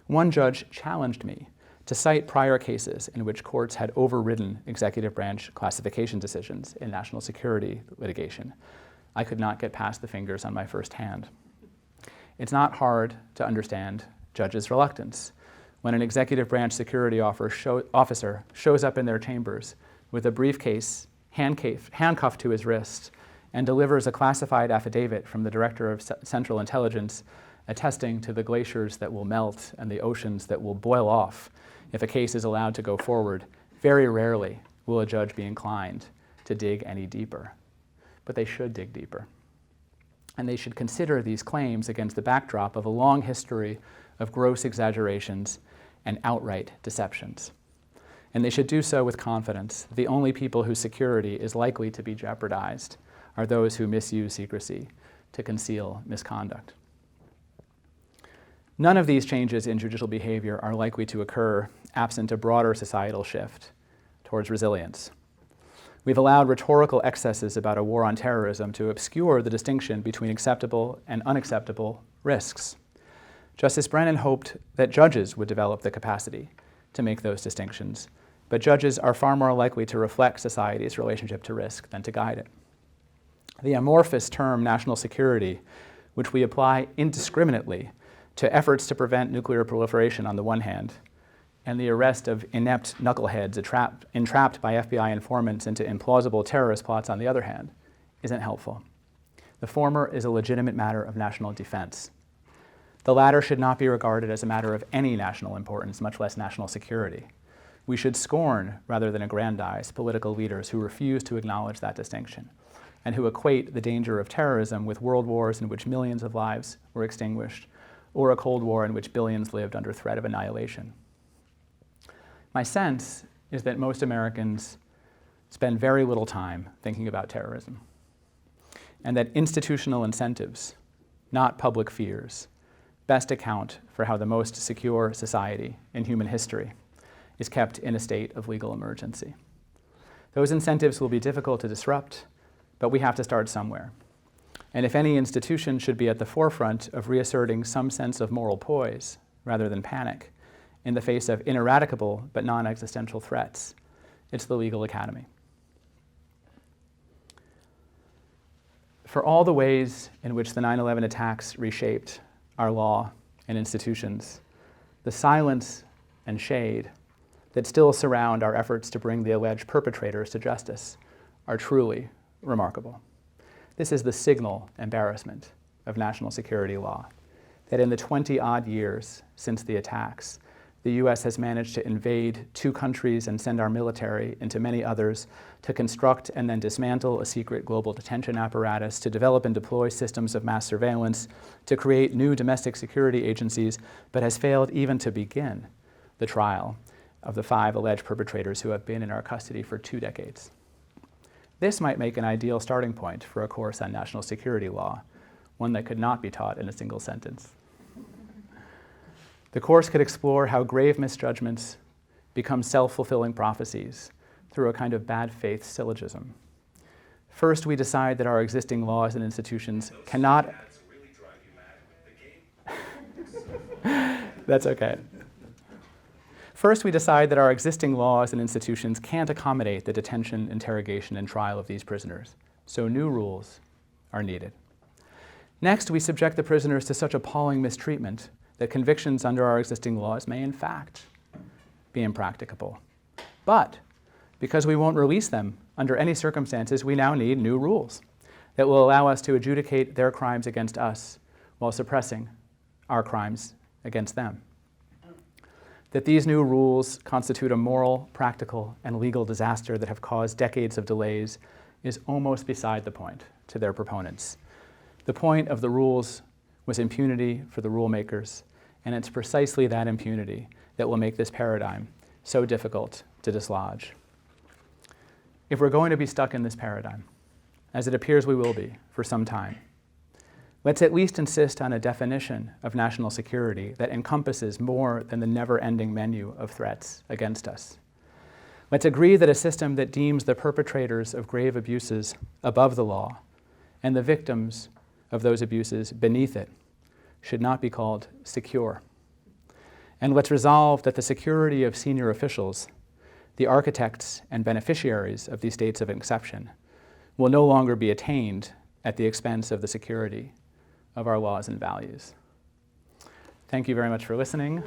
one judge challenged me to cite prior cases in which courts had overridden executive branch classification decisions in national security litigation. I could not get past the fingers on my first hand. It's not hard to understand judges' reluctance when an executive branch security officer shows up in their chambers with a briefcase handcuffed to his wrist and delivers a classified affidavit from the Director of Central Intelligence attesting to the glaciers that will melt and the oceans that will boil off if a case is allowed to go forward. Very rarely will a judge be inclined to dig any deeper. But they should dig deeper. And they should consider these claims against the backdrop of a long history of gross exaggerations and outright deceptions. And they should do so with confidence. The only people whose security is likely to be jeopardized are those who misuse secrecy to conceal misconduct. None of these changes in judicial behavior are likely to occur absent a broader societal shift towards resilience. We've allowed rhetorical excesses about a war on terrorism to obscure the distinction between acceptable and unacceptable risks. Justice Brennan hoped that judges would develop the capacity to make those distinctions, but judges are far more likely to reflect society's relationship to risk than to guide it. The amorphous term national security, which we apply indiscriminately to efforts to prevent nuclear proliferation on the one hand, and the arrest of inept knuckleheads entrapped by FBI informants into implausible terrorist plots on the other hand, isn't helpful. The former is a legitimate matter of national defense. The latter should not be regarded as a matter of any national importance, much less national security. We should scorn, rather than aggrandize, political leaders who refuse to acknowledge that distinction and who equate the danger of terrorism with world wars in which millions of lives were extinguished, or a Cold War in which billions lived under threat of annihilation. My sense is that most Americans spend very little time thinking about terrorism, and that institutional incentives, not public fears, best account for how the most secure society in human history is kept in a state of legal emergency. Those incentives will be difficult to disrupt, but we have to start somewhere. And if any institution should be at the forefront of reasserting some sense of moral poise rather than panic in the face of ineradicable but non-existential threats, it's the legal academy. For all the ways in which the 9/11 attacks reshaped our law and institutions, the silence and shade that still surround our efforts to bring the alleged perpetrators to justice are truly remarkable. This is the signal embarrassment of national security law, that in the 20-odd years since the attacks, the U.S. has managed to invade 2 countries and send our military into many others, to construct and then dismantle a secret global detention apparatus, to develop and deploy systems of mass surveillance, to create new domestic security agencies, but has failed even to begin the trial of the 5 alleged perpetrators who have been in our custody for 2 decades. This might make an ideal starting point for a course on national security law, one that could not be taught in a single sentence. The course could explore how grave misjudgments become self-fulfilling prophecies through a kind of bad faith syllogism. First, we decide that our existing laws and institutions cannot... Really drive you mad with the game. That's okay. First, we decide that our existing laws and institutions can't accommodate the detention, interrogation, and trial of these prisoners, so new rules are needed. Next, we subject the prisoners to such appalling mistreatment that convictions under our existing laws may in fact be impracticable. But because we won't release them under any circumstances, we now need new rules that will allow us to adjudicate their crimes against us while suppressing our crimes against them. That these new rules constitute a moral, practical, and legal disaster that have caused decades of delays is almost beside the point to their proponents. The point of the rules was impunity for the rule makers, and it's precisely that impunity that will make this paradigm so difficult to dislodge. If we're going to be stuck in this paradigm, as it appears we will be for some time, let's at least insist on a definition of national security that encompasses more than the never-ending menu of threats against us. Let's agree that a system that deems the perpetrators of grave abuses above the law and the victims of those abuses beneath it should not be called secure. And let's resolve that the security of senior officials, the architects and beneficiaries of these states of exception, will no longer be attained at the expense of the security of our laws and values. Thank you very much for listening.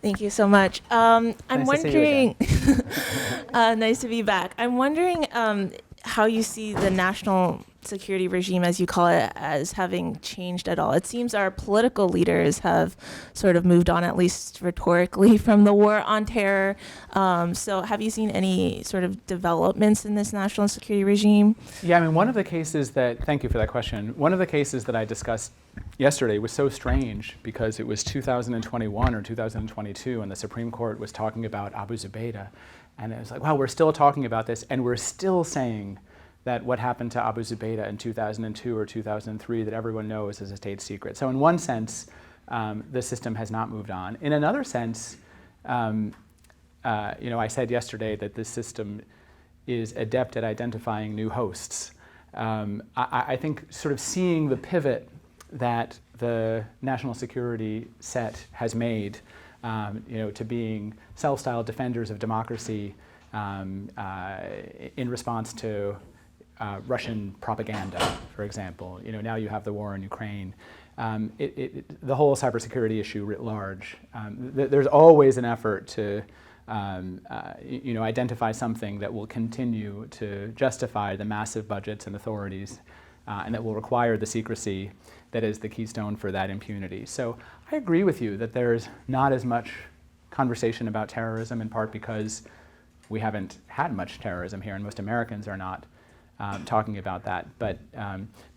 Thank you so much. I'm Nice wondering, nice to be back. I'm wondering how you see the national security regime, as you call it, as having changed at all. It seems our political leaders have sort of moved on, at least rhetorically, from the war on terror. So have you seen any sort of developments in this national security regime? Yeah, I mean, one of the cases that, thank you for that question. One of the cases that I discussed yesterday was so strange because it was 2021 or 2022 and the Supreme Court was talking about Abu Zubaydah. And it was like, wow, we're still talking about this and we're still saying that what happened to Abu Zubaydah in 2002 or 2003 that everyone knows is a state secret. So in one sense, the system has not moved on. In another sense, I said yesterday that this system is adept at identifying new hosts. I think sort of seeing the pivot that the national security set has made, to being self-styled defenders of democracy in response to Russian propaganda, for example. Now you have the war in Ukraine. The whole cybersecurity issue writ large. There's always an effort to identify something that will continue to justify the massive budgets and authorities, and that will require the secrecy that is the keystone for that impunity. So I agree with you that there's not as much conversation about terrorism, in part because we haven't had much terrorism here, and most Americans are not talking about that. But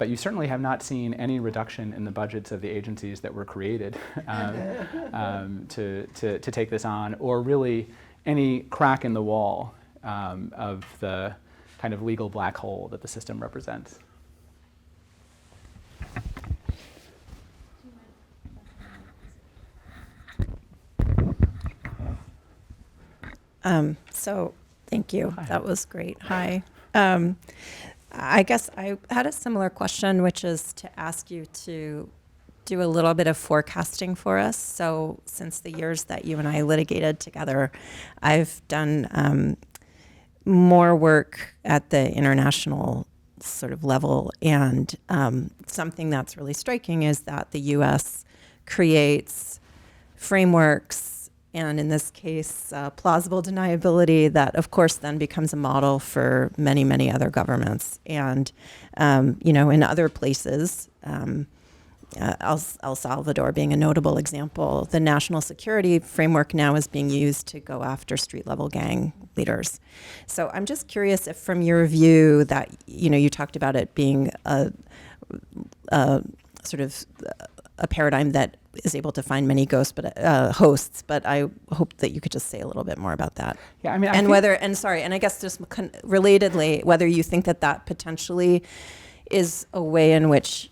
you certainly have not seen any reduction in the budgets of the agencies that were created to take this on, or really any crack in the wall of the kind of legal black hole that the system represents. So thank you. Hi. That was great. Hi. I guess I had a similar question, which is to ask you to do a little bit of forecasting for us. So since the years that you and I litigated together, I've done more work at the international sort of level. And something that's really striking is that the U.S. creates frameworks, and in this case, plausible deniability, that of course then becomes a model for many, many other governments. And, in other places, El Salvador being a notable example, the national security framework now is being used to go after street-level gang leaders. So I'm just curious if, from your view, that, you talked about it being a sort of a paradigm that is able to find many hosts, but I hope that you could just say a little bit more about that. Yeah, I mean, and I guess just relatedly, whether you think that potentially is a way in which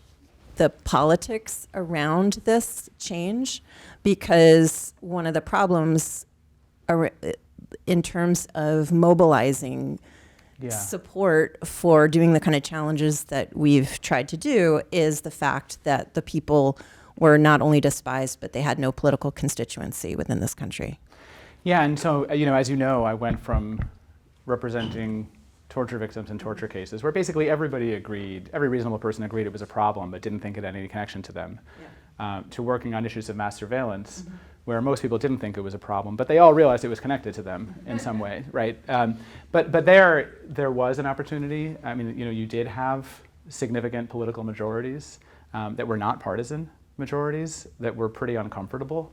the politics around this change, because one of the problems in terms of mobilizing support for doing the kind of challenges that we've tried to do is the fact that the people were not only despised, but they had no political constituency within this country. Yeah, and so, as you know, I went from representing torture victims in torture cases, where basically everybody agreed, every reasonable person agreed it was a problem, but didn't think it had any connection to them, to working on issues of mass surveillance, where most people didn't think it was a problem, but they all realized it was connected to them in some way, right? But there was an opportunity. I mean, you did have significant political majorities that were not partisan majorities, that were pretty uncomfortable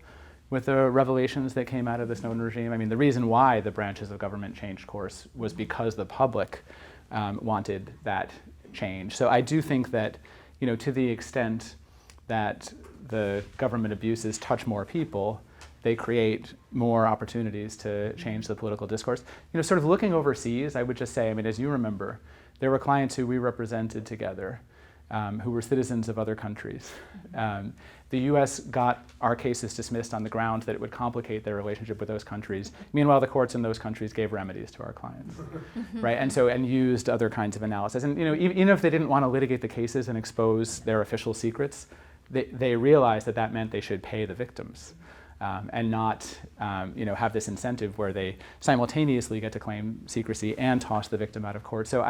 with the revelations that came out of the Snowden regime. I mean, the reason why the branches of government changed course was because the public wanted that change. So I do think that, to the extent that the government abuses touch more people, they create more opportunities to change the political discourse. Sort of looking overseas, I would just say, I mean, as you remember, there were clients who we represented together who were citizens of other countries. The US got our cases dismissed on the ground that it would complicate their relationship with those countries. Meanwhile, the courts in those countries gave remedies to our clients, right? And used other kinds of analysis. And even if they didn't want to litigate the cases and expose their official secrets, they realized that meant they should pay the victims. And not have this incentive where they simultaneously get to claim secrecy and toss the victim out of court. So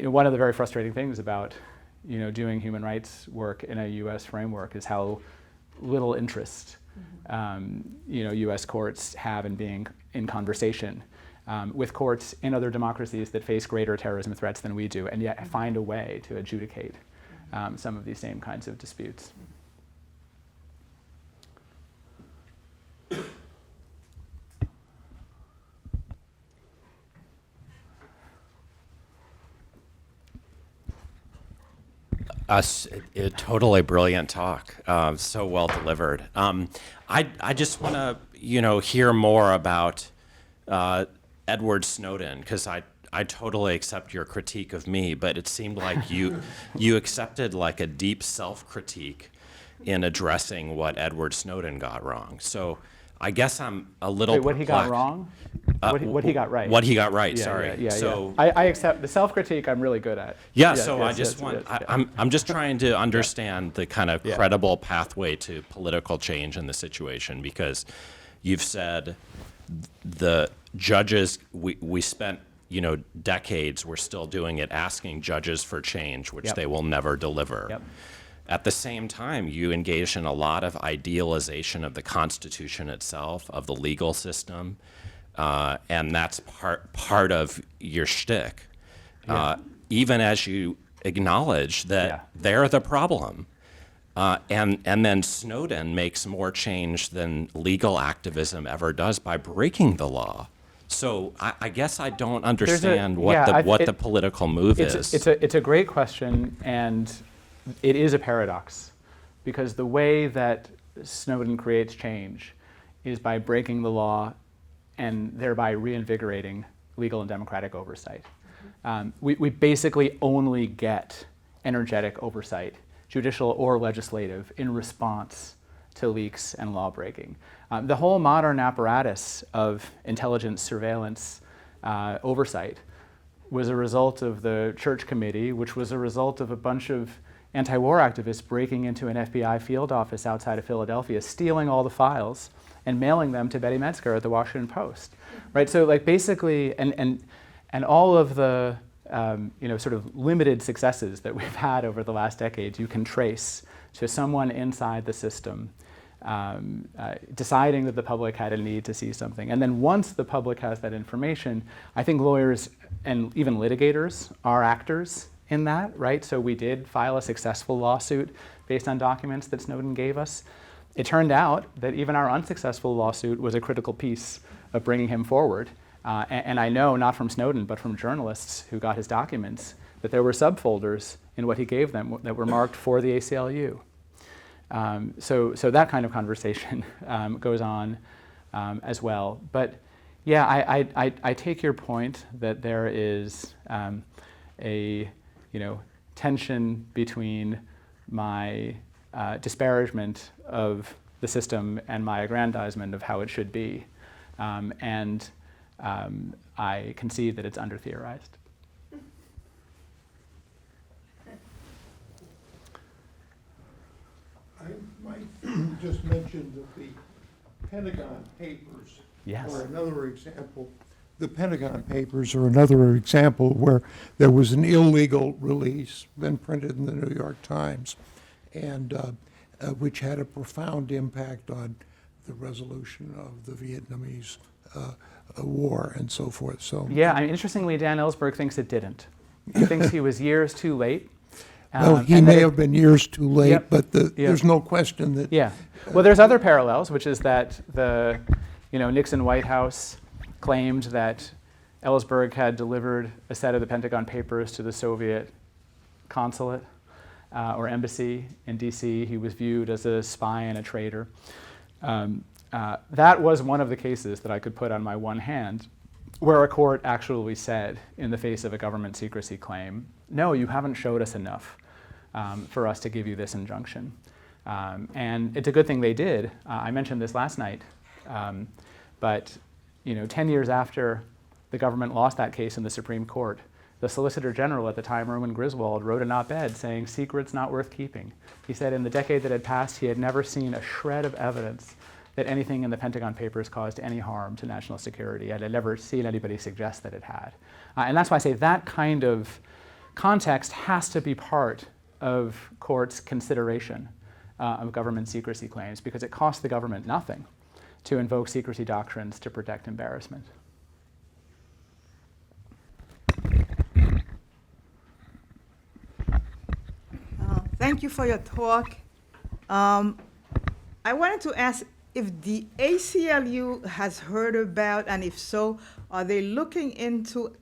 one of the very frustrating things about doing human rights work in a U.S. framework is how little interest U.S. courts have in being in conversation with courts in other democracies that face greater terrorism threats than we do, and yet find a way to adjudicate some of these same kinds of disputes. A totally brilliant talk, so well delivered. I just want to, hear more about Edward Snowden, because I totally accept your critique of me, but it seemed like you accepted like a deep self-critique in addressing what Edward Snowden got wrong. So I guess I'm a little Wait, what he got perplexed. wrong? what he got right. What he got right, Yeah, sorry. Yeah. So I accept the self-critique. I'm really good at. yeah, Yes, so yes, I just yes, want, yes, yeah. I'm just trying to understand the kind of Yeah. credible pathway to political change in the situation, because you've said the judges, we spent, decades, we're still doing it, asking judges for change, which Yep. they will never deliver. Yep. At the same time, you engage in a lot of idealization of the Constitution itself, of the legal system, and that's part of your shtick. Even as you acknowledge that Yeah. they're the problem. And then Snowden makes more change than legal activism ever does by breaking the law. So I guess I don't understand what the political move is. It's a great question, and it is a paradox, because the way that Snowden creates change is by breaking the law and thereby reinvigorating legal and democratic oversight. We basically only get energetic oversight, judicial or legislative, in response to leaks and law breaking. The whole modern apparatus of intelligence, surveillance, oversight was a result of the Church Committee, which was a result of a bunch of anti-war activists breaking into an FBI field office outside of Philadelphia, stealing all the files and mailing them to Betty Metzger at the Washington Post, right? So like basically, and all of the sort of limited successes that we've had over the last decades, you can trace to someone inside the system deciding that the public had a need to see something. And then once the public has that information, I think lawyers and even litigators are actors in that, right? So we did file a successful lawsuit based on documents that Snowden gave us. It turned out that even our unsuccessful lawsuit was a critical piece of bringing him forward. And I know, not from Snowden, but from journalists who got his documents, that there were subfolders in what he gave them that were marked for the ACLU. So that kind of conversation goes on as well. But yeah, I take your point that there is a tension between my disparagement of the system and my aggrandizement of how it should be. And I concede that it's under-theorized. I might just mention that the Pentagon Papers Yes. are another example. The Pentagon Papers are another example where there was an illegal release, then printed in the New York Times, and which had a profound impact on the resolution of the Vietnamese war and so forth. So Yeah, I mean, interestingly, Dan Ellsberg thinks it didn't. He thinks he was years too late. well, he and that may it- have been years too late, Yep, but yep. there's no question that Yeah. Well, there's other parallels, which is that the Nixon White House claimed that Ellsberg had delivered a set of the Pentagon Papers to the Soviet consulate or embassy in D.C. He was viewed as a spy and a traitor. That was one of the cases that I could put on my one hand where a court actually said, in the face of a government secrecy claim, no, you haven't showed us enough for us to give you this injunction. And it's a good thing they did. I mentioned this last night. But 10 years after the government lost that case in the Supreme Court, the Solicitor General at the time, Erwin Griswold, wrote an op-ed saying, secrets not worth keeping. He said in the decade that had passed, he had never seen a shred of evidence that anything in the Pentagon Papers caused any harm to national security. I had never seen anybody suggest that it had. And that's why I say that kind of context has to be part of courts' consideration of government secrecy claims, because it costs the government nothing to invoke secrecy doctrines to protect embarrassment. Thank you for your talk. I wanted to ask if the ACLU has heard about, and if so, are they looking into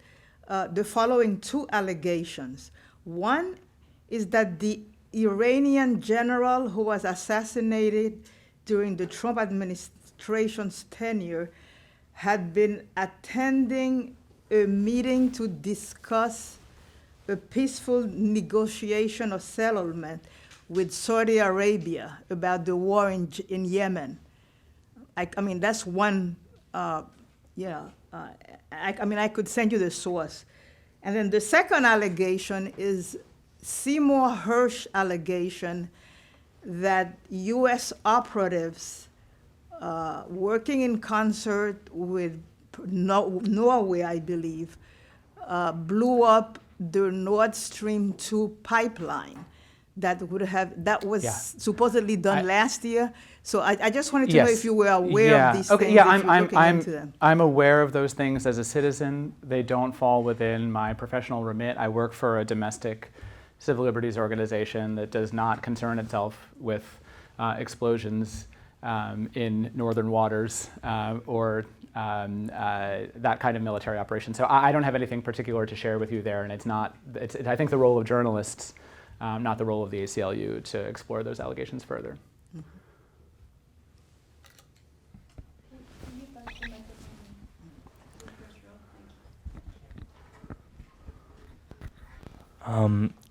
the following two allegations. One is that the Iranian general who was assassinated during the Trump administration's tenure had been attending a meeting to discuss a peaceful negotiation or settlement with Saudi Arabia about the war in Yemen. I mean, that's one I mean, I could send you the source. And then the second allegation is Seymour Hersh allegation that U.S. operatives working in concert with Norway, I believe, blew up the Nord Stream 2 pipeline that was Yeah. supposedly done last year. So I just wanted to know Yes. if you were aware Yeah. of these Okay. things, Yeah, if you're looking into them. I'm aware of those things as a citizen. They don't fall within my professional remit. I work for a domestic civil liberties organization that does not concern itself with explosions in northern waters or that kind of military operation. So I don't have anything particular to share with you there, and it's I think the role of journalists, not the role of the ACLU, to explore those allegations further.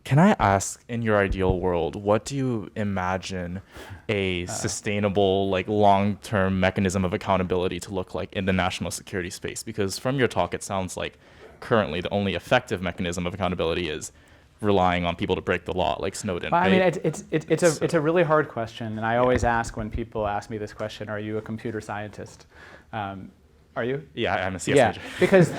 Can I ask, in your ideal world, what do you imagine a sustainable, like long-term mechanism of accountability to look like in the national security space? Because from your talk, it sounds like currently the only effective mechanism of accountability is relying on people to break the law, like Snowden. Well, I mean, right? it's a really hard question, and I always ask when people ask me this question, "Are you a computer scientist?" Are you? Yeah, I'm a CS Yeah, major. because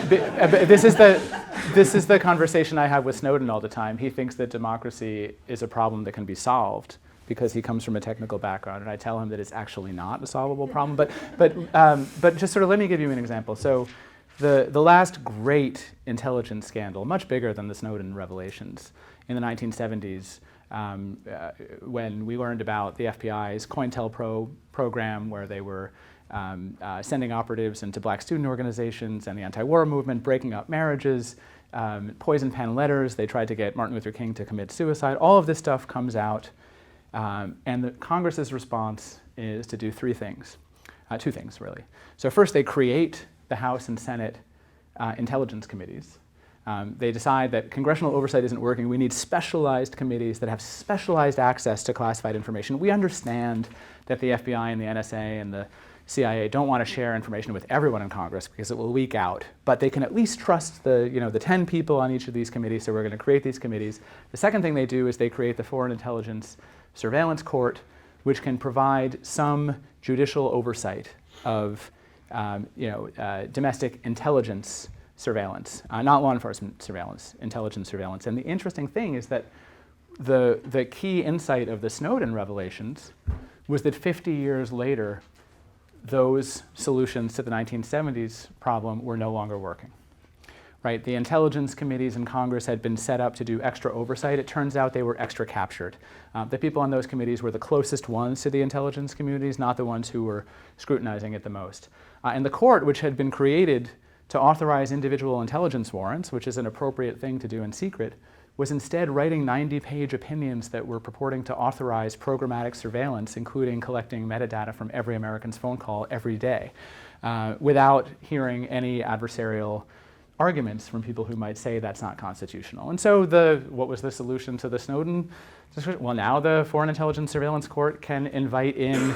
this is the conversation I have with Snowden all the time. He thinks that democracy is a problem that can be solved because he comes from a technical background, and I tell him that it's actually not a solvable problem. But just sort of let me give you an example. So, the last great intelligence scandal, much bigger than the Snowden revelations, in the 1970s, when we learned about the FBI's COINTELPRO program, where they were sending operatives into black student organizations and the anti-war movement, breaking up marriages, poison pen letters. They tried to get Martin Luther King to commit suicide. All of this stuff comes out, and the Congress's response is to do two things, really. So first, they create the House and Senate intelligence committees. They decide that congressional oversight isn't working. We need specialized committees that have specialized access to classified information. We understand that the FBI and the NSA and the CIA don't want to share information with everyone in Congress because it will leak out, but they can at least trust the 10 people on each of these committees, so we're going to create these committees. The second thing they do is they create the Foreign Intelligence Surveillance Court, which can provide some judicial oversight of domestic intelligence surveillance, not law enforcement surveillance, intelligence surveillance. And the interesting thing is that the key insight of the Snowden revelations was that 50 years later, those solutions to the 1970s problem were no longer working. Right? The intelligence committees in Congress had been set up to do extra oversight. It turns out they were extra captured. The people on those committees were the closest ones to the intelligence communities, not the ones who were scrutinizing it the most. And the court, which had been created to authorize individual intelligence warrants, which is an appropriate thing to do in secret, was instead writing 90-page opinions that were purporting to authorize programmatic surveillance, including collecting metadata from every American's phone call every day, without hearing any adversarial arguments from people who might say that's not constitutional. And so what was the solution to the Snowden situation? Well, now the Foreign Intelligence Surveillance Court can invite in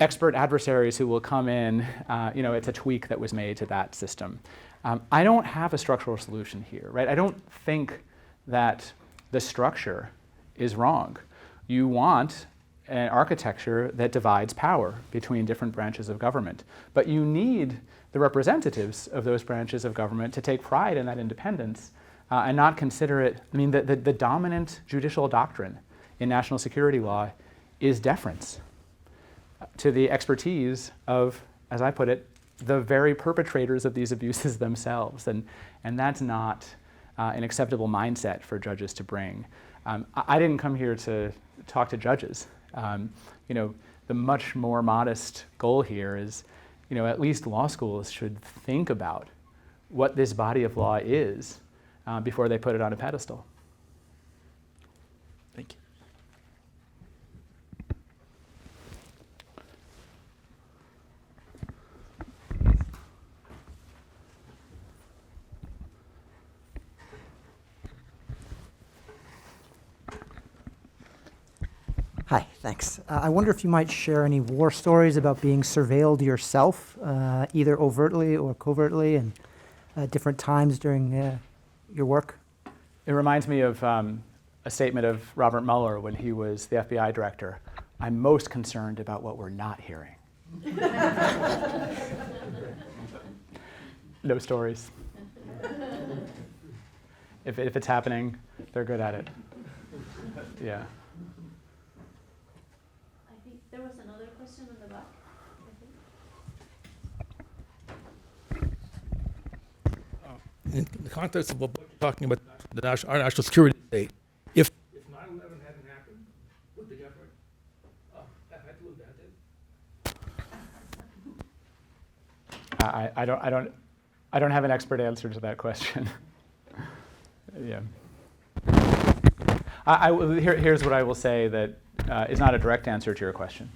expert adversaries who will come in. It's a tweak that was made to that system. I don't have a structural solution here, right? I don't think that the structure is wrong. You want an architecture that divides power between different branches of government, but you need the representatives of those branches of government to take pride in that independence and not consider it. I mean, the dominant judicial doctrine in national security law is deference to the expertise of, as I put it, the very perpetrators of these abuses themselves, and that's not an acceptable mindset for judges to bring. I didn't come here to talk to judges. The much more modest goal here is, at least law schools should think about what this body of law is before they put it on a pedestal. Thank you. Hi, thanks. I wonder if you might share any war stories about being surveilled yourself, either overtly or covertly, and different times during your work. It reminds me of a statement of Robert Mueller when he was the FBI director. I'm most concerned about what we're not hearing. No stories. If it's happening, they're good at it. Yeah. I think there was another question in the back. In the context of what you're talking about, our national security state, if 9/11 hadn't happened, would the government have had to have that in? I don't have an expert answer to that question. Yeah. Here's what I will say that is not a direct answer to your question.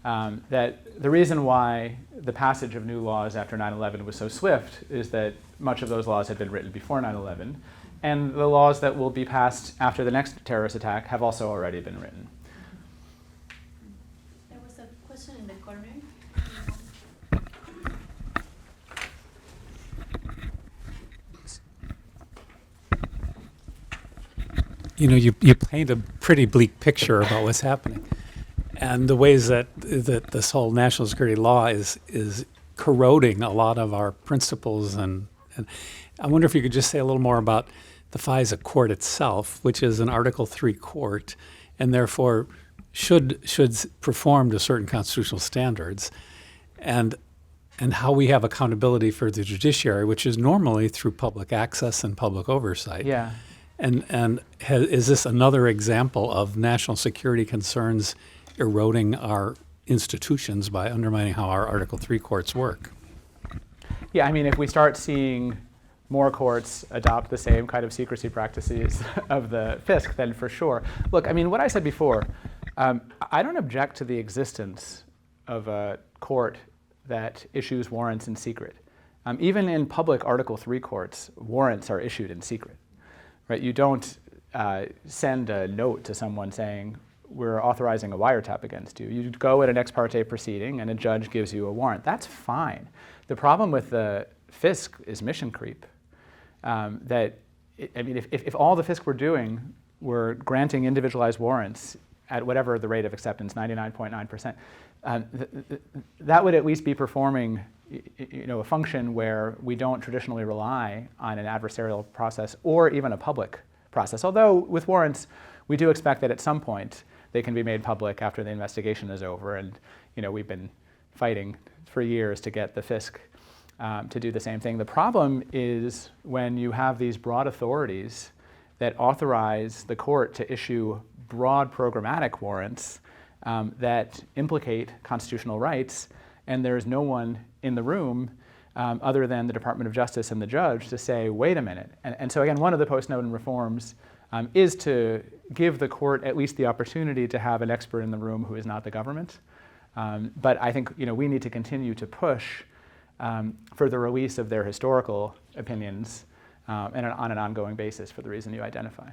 That the reason why the passage of new laws after 9/11 was so swift is that much of those laws had been written before 9/11, and the laws that will be passed after the next terrorist attack have also already been written. There was a question in the corner. You know, you paint a pretty bleak picture about what's happening, and the ways that this whole national security law is corroding a lot of our principles. And I wonder if you could just say a little more about the FISA court itself, which is an Article III court, and therefore should perform to certain constitutional standards, and how we have accountability for the judiciary, which is normally through public access and public oversight. Yeah. And is this another example of national security concerns eroding our institutions by undermining how our Article III courts work? Yeah, I mean, if we start seeing more courts adopt the same kind of secrecy practices of the FISC, then for sure. Look, I mean, what I said before, I don't object to the existence of a court that issues warrants in secret. Even in public Article III courts, warrants are issued in secret. Right? You don't send a note to someone saying, we're authorizing a wiretap against you. You go at an ex parte proceeding and a judge gives you a warrant. That's fine. The problem with the FISC is mission creep. I mean, if all the FISC were doing were granting individualized warrants at whatever the rate of acceptance, 99.9%, that would at least be performing a function where we don't traditionally rely on an adversarial process or even a public process. Although with warrants, we do expect that at some point they can be made public after the investigation is over. And we've been fighting for years to get the FISC to do the same thing. The problem is when you have these broad authorities that authorize the court to issue broad programmatic warrants that implicate constitutional rights, and there's no one in the room other than the Department of Justice and the judge to say, wait a minute. And so again, one of the post-Snowden reforms is to give the court at least the opportunity to have an expert in the room who is not the government. But I think we need to continue to push for the release of their historical opinions and on an ongoing basis for the reason you identify.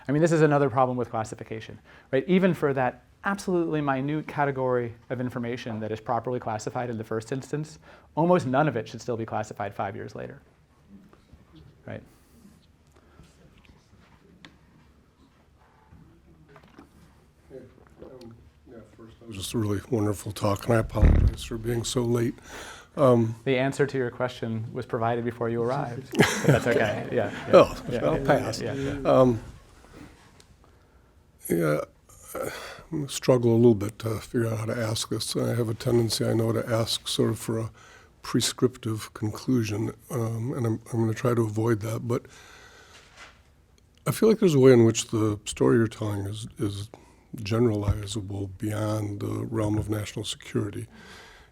I mean, this is another problem with classification, right? Even for that absolutely minute category of information that is properly classified in the first instance, almost none of it should still be classified 5 years later, right? First, that was just a really wonderful talk, and I apologize for being so late. The answer to your question was provided before you arrived. That's okay. Yeah. Oh, I'll pass. I struggle a little bit to figure out how to ask this. I have a tendency, I know, to ask sort of for a prescriptive conclusion, and I'm going to try to avoid that. But I feel like there's a way in which the story you're telling is generalizable beyond the realm of national security.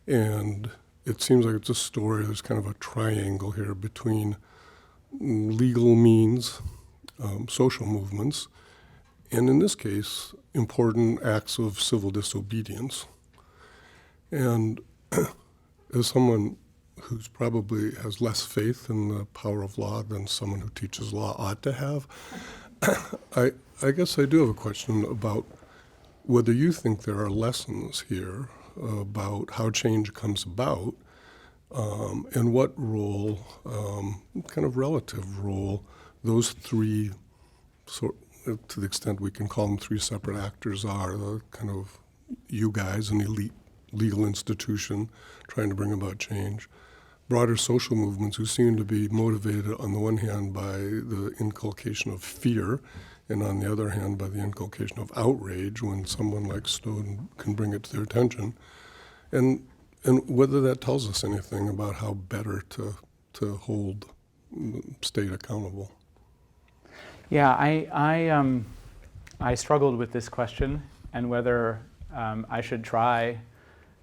And it seems like it's a story, there's kind of a triangle here between legal means, social movements, and in this case, important acts of civil disobedience. And as someone who's probably has less faith in the power of law than someone who teaches law ought to have. I guess I do have a question about whether you think there are lessons here about how change comes about, and what role, kind of relative role, those three, to the extent we can call them three separate actors, are the kind of you guys, an elite legal institution trying to bring about change, broader social movements who seem to be motivated on the one hand by the inculcation of fear, and on the other hand by the inculcation of outrage when someone like Snowden can bring it to their attention, and whether that tells us anything about how better to hold the state accountable. Yeah, I struggled with this question and whether I should try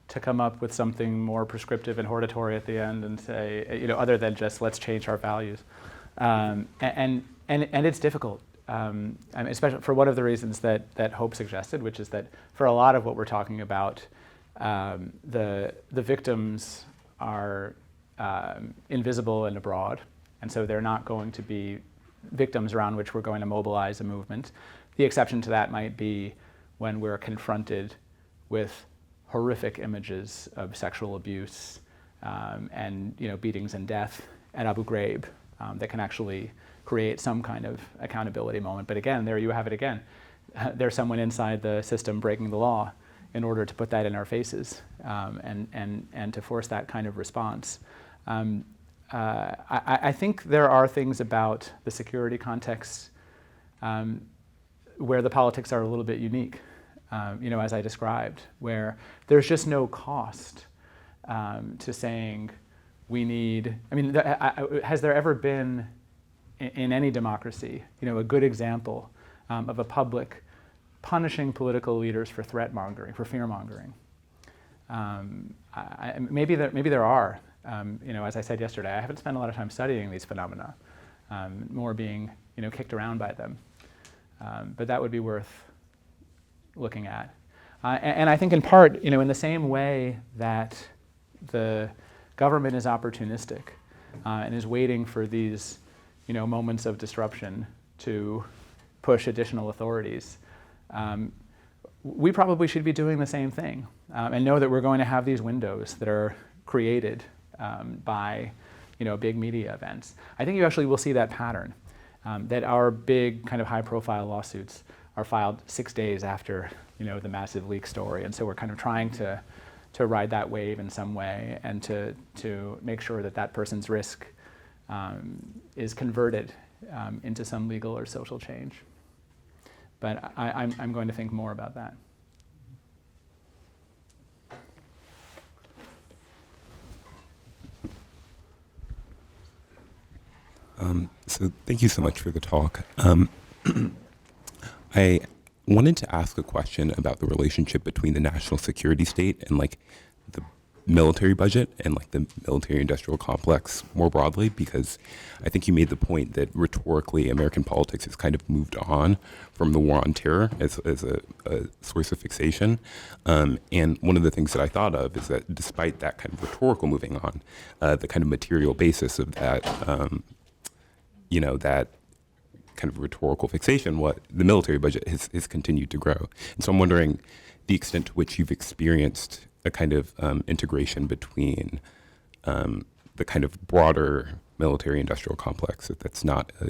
to come up with something more prescriptive and hortatory at the end and say, other than just let's change our values. And it's difficult, especially for one of the reasons that Hope suggested, which is that for a lot of what we're talking about, the victims are invisible and abroad, and so they're not going to be victims around which we're going to mobilize a movement. The exception to that might be when we're confronted with horrific images of sexual abuse and beatings and death at Abu Ghraib that can actually create some kind of accountability moment. But again, there you have it again. There's someone inside the system breaking the law in order to put that in our faces and to force that kind of response. I think there are things about the security context where the politics are a little bit unique. As I described, where there's just no cost to saying we need, has there ever been in any democracy, a good example of a public punishing political leaders for threat mongering, for fear mongering? Maybe there are. As I said yesterday, I haven't spent a lot of time studying these phenomena, more being kicked around by them. But that would be worth looking at. And I think in part, in the same way that the government is opportunistic and is waiting for these, moments of disruption to push additional authorities, we probably should be doing the same thing and know that we're going to have these windows that are created by, big media events. I think you actually will see that pattern, that our big kind of high-profile lawsuits are filed 6 days after, the massive leak story, and so we're kind of trying to ride that wave in some way and to make sure that that person's risk is converted into some legal or social change. But I'm going to think more about that. So thank you so much for the talk. I wanted to ask a question about the relationship between the national security state and the military budget and the military industrial complex more broadly, because I think you made the point that rhetorically American politics has kind of moved on from the war on terror as a source of fixation. And one of the things that I thought of is that despite that kind of rhetorical moving on, the kind of material basis of that that kind of rhetorical fixation, what the military budget has continued to grow. And so I'm wondering the extent to which you've experienced a kind of integration between the kind of broader military industrial complex, if that's not a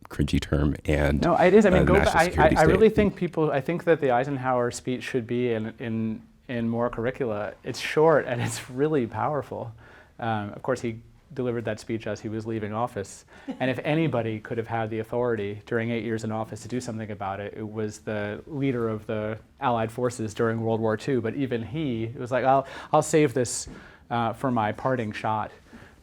cringy term, and no, it is. the national security I really state. I think that the Eisenhower speech should be in more curricula. It's short and it's really powerful. Of course, he delivered that speech as he was leaving office. And if anybody could have had the authority during 8 years in office to do something about it, it was the leader of the Allied forces during World War II. But even it was like, I'll save this for my parting shot.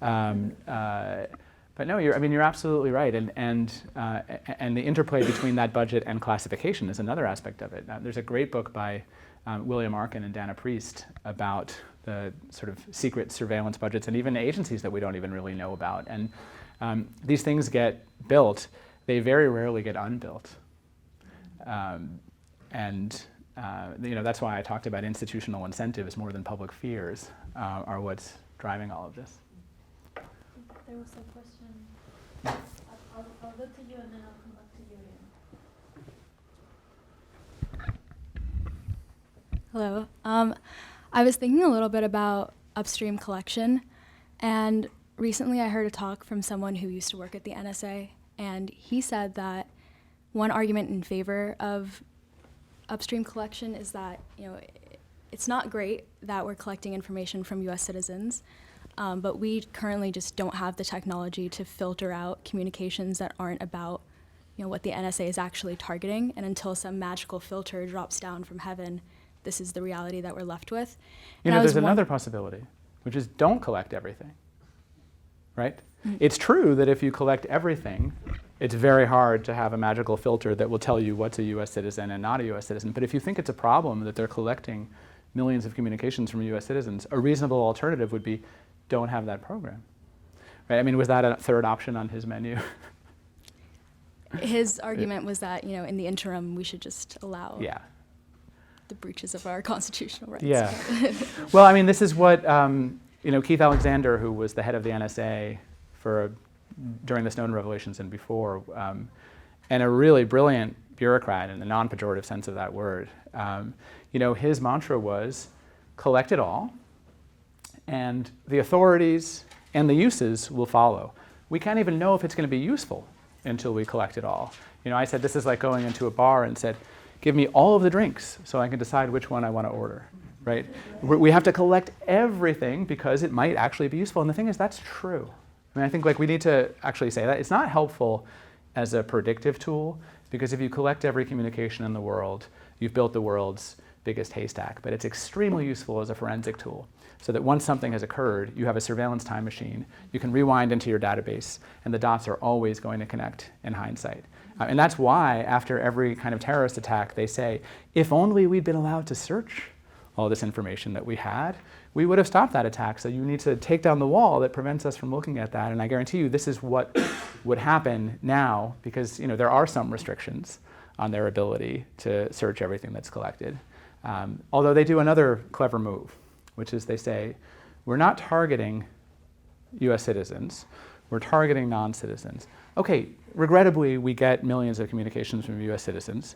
But no, you're absolutely right. And the interplay between that budget and classification is another aspect of it. There's a great book by William Arkin and Dana Priest about the sort of secret surveillance budgets and even agencies that we don't even really know about. And these things get built, they very rarely get unbuilt. That's why I talked about institutional incentives more than public fears are what's driving all of this. There was a question. I'll go to you and then I'll come back to you again. Hello. I was thinking a little bit about upstream collection, and recently I heard a talk from someone who used to work at the NSA, and he said that one argument in favor of upstream collection is that, it's not great that we're collecting information from US citizens, but we currently just don't have the technology to filter out communications that aren't about, what the NSA is actually targeting, and until some magical filter drops down from heaven, this is the reality that we're left with. There's another possibility, which is don't collect everything, right? It's true that if you collect everything, it's very hard to have a magical filter that will tell you what's a US citizen and not a US citizen. But if you think it's a problem that they're collecting millions of communications from US citizens, a reasonable alternative would be don't have that program, right? I mean, was that a third option on his menu? His argument was that, in the interim, we should just allow the breaches of our constitutional rights. Yeah. Well, I mean, this is what, Keith Alexander, who was the head of the NSA during the Snowden revelations and before, and a really brilliant bureaucrat in the non-pejorative sense of that word, his mantra was, collect it all, and the authorities and the uses will follow. We can't even know if it's going to be useful until we collect it all. I said this is like going into a bar and said, give me all of the drinks so I can decide which one I want to order, right? We have to collect everything because it might actually be useful. And the thing is, that's true. I mean, I think we need to actually say that. It's not helpful as a predictive tool, because if you collect every communication in the world, you've built the world's biggest haystack. But it's extremely useful as a forensic tool, so that once something has occurred, you have a surveillance time machine. You can rewind into your database, and the dots are always going to connect in hindsight. And that's why, after every kind of terrorist attack, they say, if only we'd been allowed to search all this information that we had, we would have stopped that attack. So you need to take down the wall that prevents us from looking at that. And I guarantee you this is what would happen now, because there are some restrictions on their ability to search everything that's collected. Although they do another clever move, which is they say, we're not targeting US citizens, we're targeting non-citizens. Okay, regrettably, we get millions of communications from US citizens.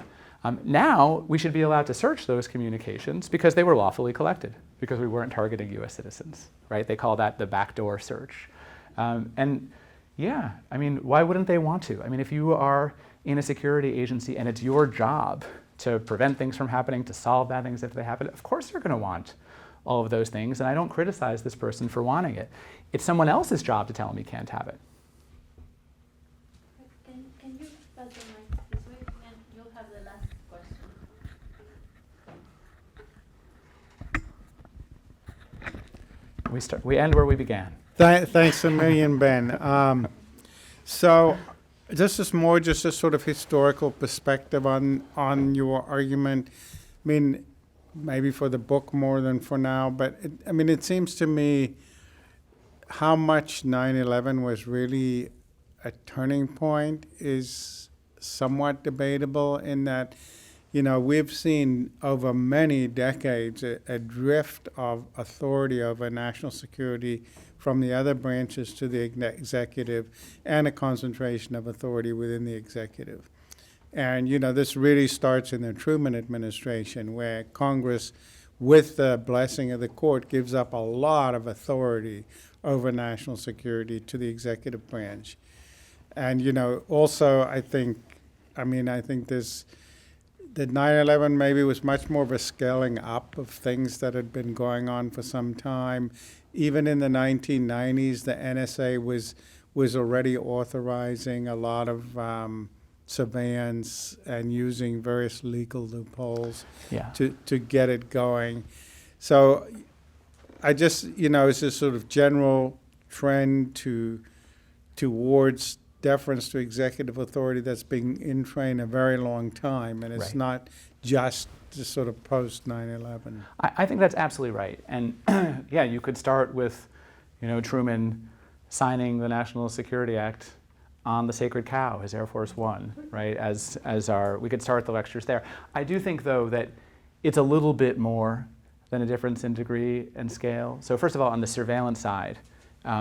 Now, we should be allowed to search those communications because they were lawfully collected, because we weren't targeting US citizens, right? They call that the backdoor search. And yeah, I mean, why wouldn't they want to? I mean, if you are in a security agency and it's your job to prevent things from happening, to solve bad things if they happen, of course you're gonna want all of those things, and I don't criticize this person for wanting it. It's someone else's job to tell him he can't have it. Can you pass the mic this way, and you'll have the last question. We end where we began. Thanks a million, Ben. So this is more just a sort of historical perspective on your argument. I mean, maybe for the book more than for now, but it seems to me how much 9/11 was really a turning point is somewhat debatable, in that, we've seen over many decades a drift of authority over national security from the other branches to the executive, and a concentration of authority within the executive. And, this really starts in the Truman administration, where Congress, with the blessing of the court, gives up a lot of authority over national security to the executive branch. And, also, I think this, that 9/11 maybe was much more of a scaling up of things that had been going on for some time. Even in the 1990s, the NSA was already authorizing a lot of surveillance and using various legal loopholes to get it going. So I just, it's this sort of general trend towards deference to executive authority that's been in train a very long time, and it's not just sort of post 9/11. I think that's absolutely right. And yeah, you could start with, Truman signing the National Security Act on the sacred cow, his Air Force One, right? We could start the lectures there. I do think, though, that it's a little bit more than a difference in degree and scale. So first of all, on the surveillance side,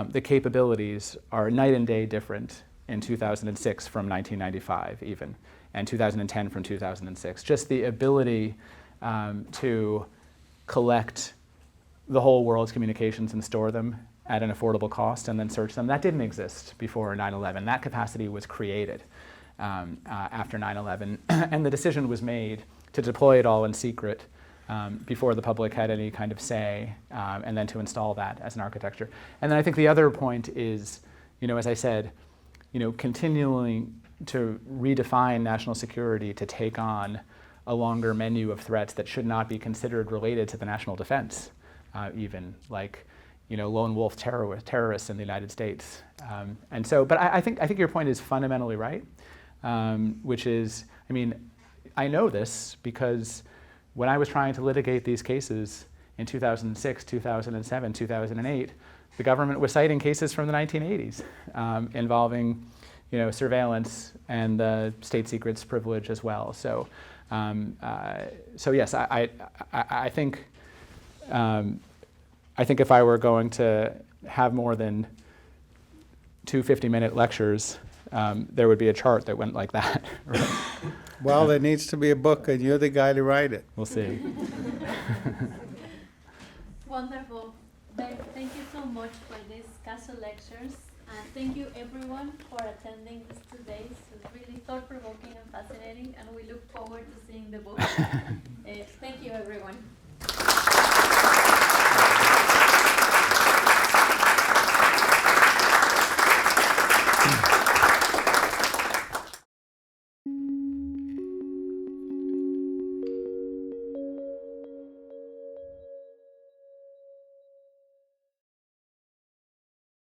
the capabilities are night and day different in 2006 from 1995 even, and 2010 from 2006. Just the ability to collect the whole world's communications and store them at an affordable cost and then search them, that didn't exist before 9/11. That capacity was created after 9/11, and the decision was made to deploy it all in secret before the public had any kind of say, and then to install that as an architecture. And then I think the other point is, as I said, continuing to redefine national security to take on a longer menu of threats that should not be considered related to the national defense, even like, lone wolf terrorists in the United States. And so, but I think your point is fundamentally right, which is, I know this because when I was trying to litigate these cases in 2006, 2007, 2008, the government was citing cases from the 1980s involving, surveillance and state secrets privilege as well. So, yes, I think if I were going to have more than 2 50-minute lectures, there would be a chart that went like that. Right? Well, there needs to be a book, and you're the guy to write it. We'll see. Wonderful. Thank you so much for these CASO lectures. And thank you everyone for attending this today. It's really thought-provoking and fascinating, and we look forward to seeing the book. Thank you everyone.